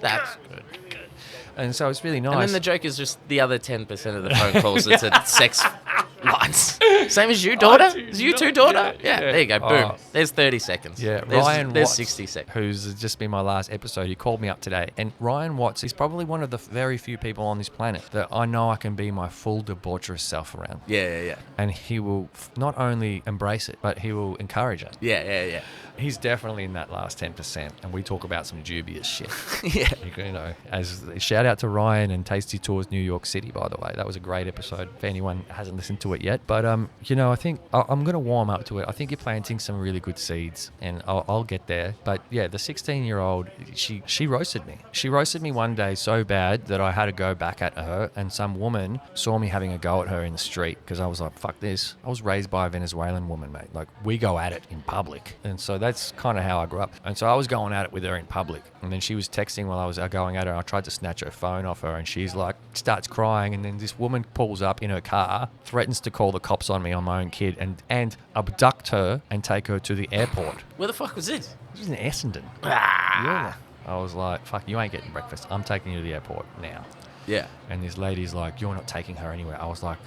That's good. And so it's really nice. And then the joke is just the other 10% of the phone calls. It's a sex lines. Same as you, daughter? Is you too, daughter? Yeah, there you go. Boom. Oh. There's 30 seconds. Yeah, There's Ryan Watts, 60 seconds. who's just been my last episode, he called me up today. And Ryan Watts is probably one of the very few people on this planet that I know I can be my full debaucherous self around. Yeah. And he will not only embrace it, but he will encourage it. Yeah. He's definitely in that last 10%, and we talk about some dubious shit. Yeah. You know, as shout out to Ryan and Tasty Tours New York City, by the way. That was a great episode if anyone hasn't listened to it yet. But, you know, I think I'm going to warm up to it. I think you're planting some really good seeds, and I'll get there. But, yeah, the 16-year-old, she roasted me. She roasted me one day so bad that I had to go back at her, and some woman saw me having a go at her in the street because I was like, fuck this. I was raised by a Venezuelan woman, mate. Like, we go at it in public. And so that's kind of how I grew up. And so I was going at it with her in public. And then she was texting while I was going at her. And I tried to snatch her phone off her. And she's like, starts crying. And then this woman pulls up in her car, threatens to call the cops on me on my own kid and abduct her and take her to the airport. Where the fuck was it? It was in Essendon. Yeah. I was like, fuck, you ain't getting breakfast. I'm taking you to the airport now. Yeah. And this lady's like, you're not taking her anywhere. I was like,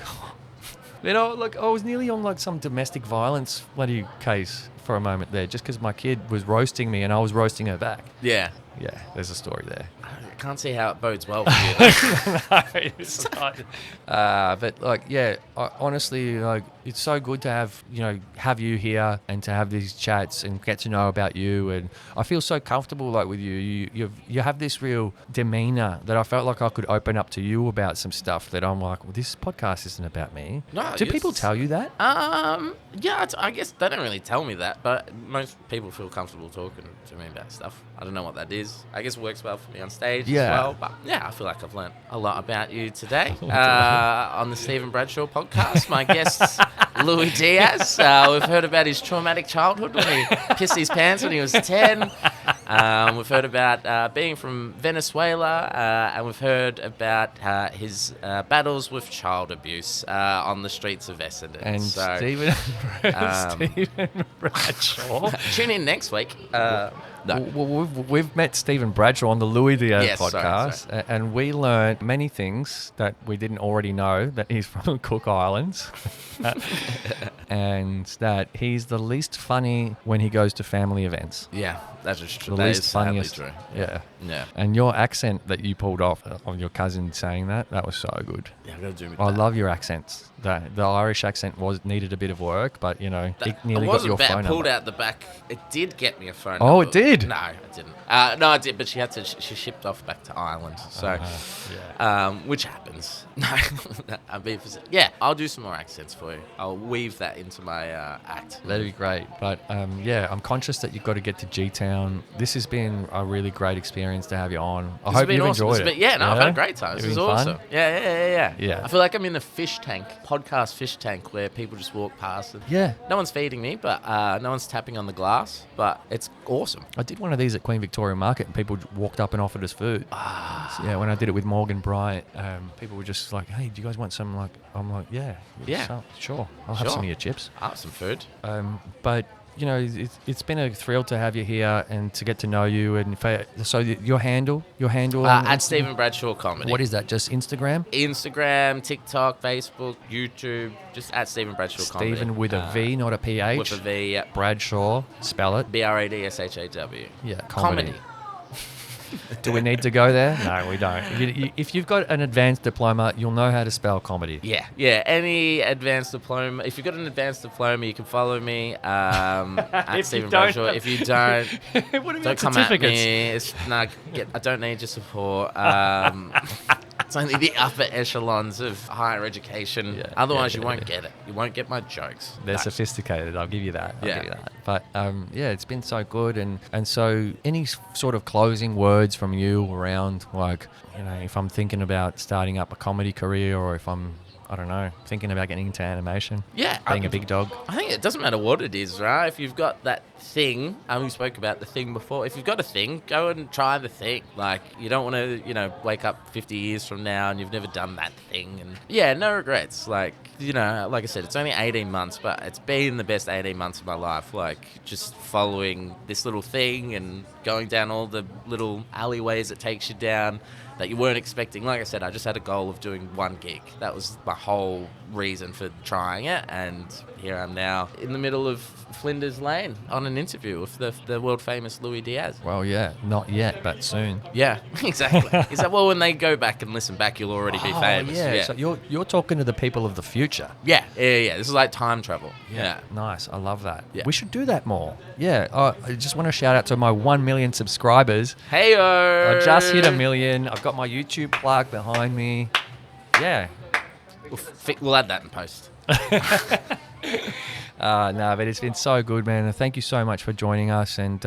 you know, like I was nearly on like some domestic violence bloody case for a moment there, just because my kid was roasting me and I was roasting her back. Yeah. Yeah, there's a story there. I can't see how it bodes well for you. No, it's not. But like, yeah, honestly, like it's so good to have you here and to have these chats and get to know about you. And I feel so comfortable like with you. You have this real demeanor that I felt like I could open up to you about some stuff that I'm like, well, this podcast isn't about me. No, Do people tell you that? Yeah, I guess they don't really tell me that, but most people feel comfortable talking to me about stuff. I don't know what that is. I guess it works well for me on stage as well. But yeah, I feel like I've learned a lot about you today on the Steven Bradshaw podcast. My guest, Lui Diaz. We've heard about his traumatic childhood when he pissed his pants when he was 10. We've heard about being from Venezuela, and we've heard about his battles with child abuse on the streets of Essendon. And so, Steven Bradshaw. Tune in next week. No. Well, we've met Steven Bradshaw on the Lui Diaz podcast, sorry. And we learned many things that we didn't already know, that he's from Cook Islands and that he's the least funny when he goes to family events. Yeah, that is true. The That least is sadly funniest. true. Yeah. Yeah. And your accent that you pulled off of your cousin saying that was so good. Yeah, I'm gonna do with I that. love your accents. The Irish accent needed a bit of work, but you know, it nearly got your phone I pulled number. out the back. It did get me a phone Oh, number. it did? No, it didn't. No, I did, but she had to. She shipped off back to Ireland, so which happens. No, I'm being yeah. I'll do some more accents for you. I'll weave that into my act. That'd be great. But yeah, I'm conscious that you've got to get to G-Town. This has been a really great experience to have you on. I hope you've enjoyed it. Yeah, no, I've had a great time. This is awesome. Fun? Yeah. I feel like I'm in the fish tank, podcast fish tank, where people just walk past. And Yeah. no one's feeding me, but no one's tapping on the glass. But it's awesome. I did one of these at Queen Victoria Market and people walked up and offered us food. So, yeah, when I did it with Morgan Bryant, people were just like, hey, do you guys want some? Like, I'm like, yeah. So, sure. I'll have some of your chips. I'll have some food. But you know, it's been a thrill to have you here and to get to know you. And so your handle At Steven Bradshaw Comedy. What is that? Just Instagram? Instagram, TikTok, Facebook, YouTube, just at Steven Bradshaw Comedy. Steven with a V, not a PH. With a V, yep. Bradshaw, spell it. Bradshaw. Yeah, comedy. Do we need to go there? No, we don't. If you've got an advanced diploma, you'll know how to spell comedy. Yeah. Any advanced diploma. If you've got an advanced diploma, you can follow me at Steven Bradshaw. If you don't, don't come at me. I don't need your support. It's only the upper echelons of higher education. Yeah, Otherwise, you won't get it. You won't get my jokes. They're sophisticated. I'll give you that. Yeah. But yeah, it's been so good. And so any sort of closing words from you around, like, you know, if I'm thinking about starting up a comedy career, or if I'm, I don't know, thinking about getting into animation. Yeah. Being a big dog. I think it doesn't matter what it is, right? If you've got that thing, we spoke about the thing before. If you've got a thing, go and try the thing. Like, you don't want to, you know, wake up 50 years from now and you've never done that thing. And yeah, no regrets. Like, you know, like I said, it's only 18 months, but it's been the best 18 months of my life. Like, just following this little thing and going down all the little alleyways it takes you down that you weren't expecting. Like I said, I just had a goal of doing one gig. That was my whole reason for trying it, and here I'm now in the middle of Flinders Lane on an interview with the world famous Lui Diaz. Well, yeah, not yet, but soon. Yeah, exactly. Is that well? When they go back and listen back, you'll already be famous. Yeah. So you're talking to the people of the future. Yeah. This is like time travel. Yeah. Nice. I love that. Yeah. We should do that more. Yeah. I just want to shout out to my 1 million subscribers. Hey-o! I just hit 1 million. I've got my YouTube plug behind me. Yeah. We'll add that in post. No, but it's been so good, man. And thank you so much for joining us. And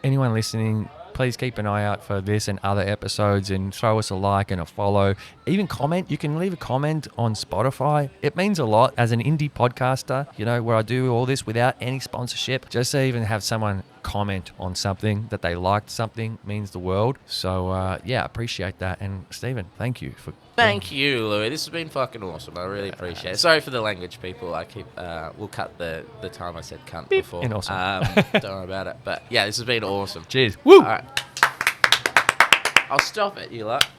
anyone listening, please keep an eye out for this and other episodes, and throw us a like and a follow. Even comment. You can leave a comment on Spotify. It means a lot as an indie podcaster, where I do all this without any sponsorship. Just to even have someone comment on something that they liked something means the world. So, appreciate that. And Steven, thank you for... Thank you, Louis. This has been fucking awesome. I really appreciate it. Sorry for the language, people. I keep... we'll cut the time I said cunt before. And awesome. Don't worry about it. But, yeah, this has been awesome. Cheers. Woo! All right. I'll stop it, you lot.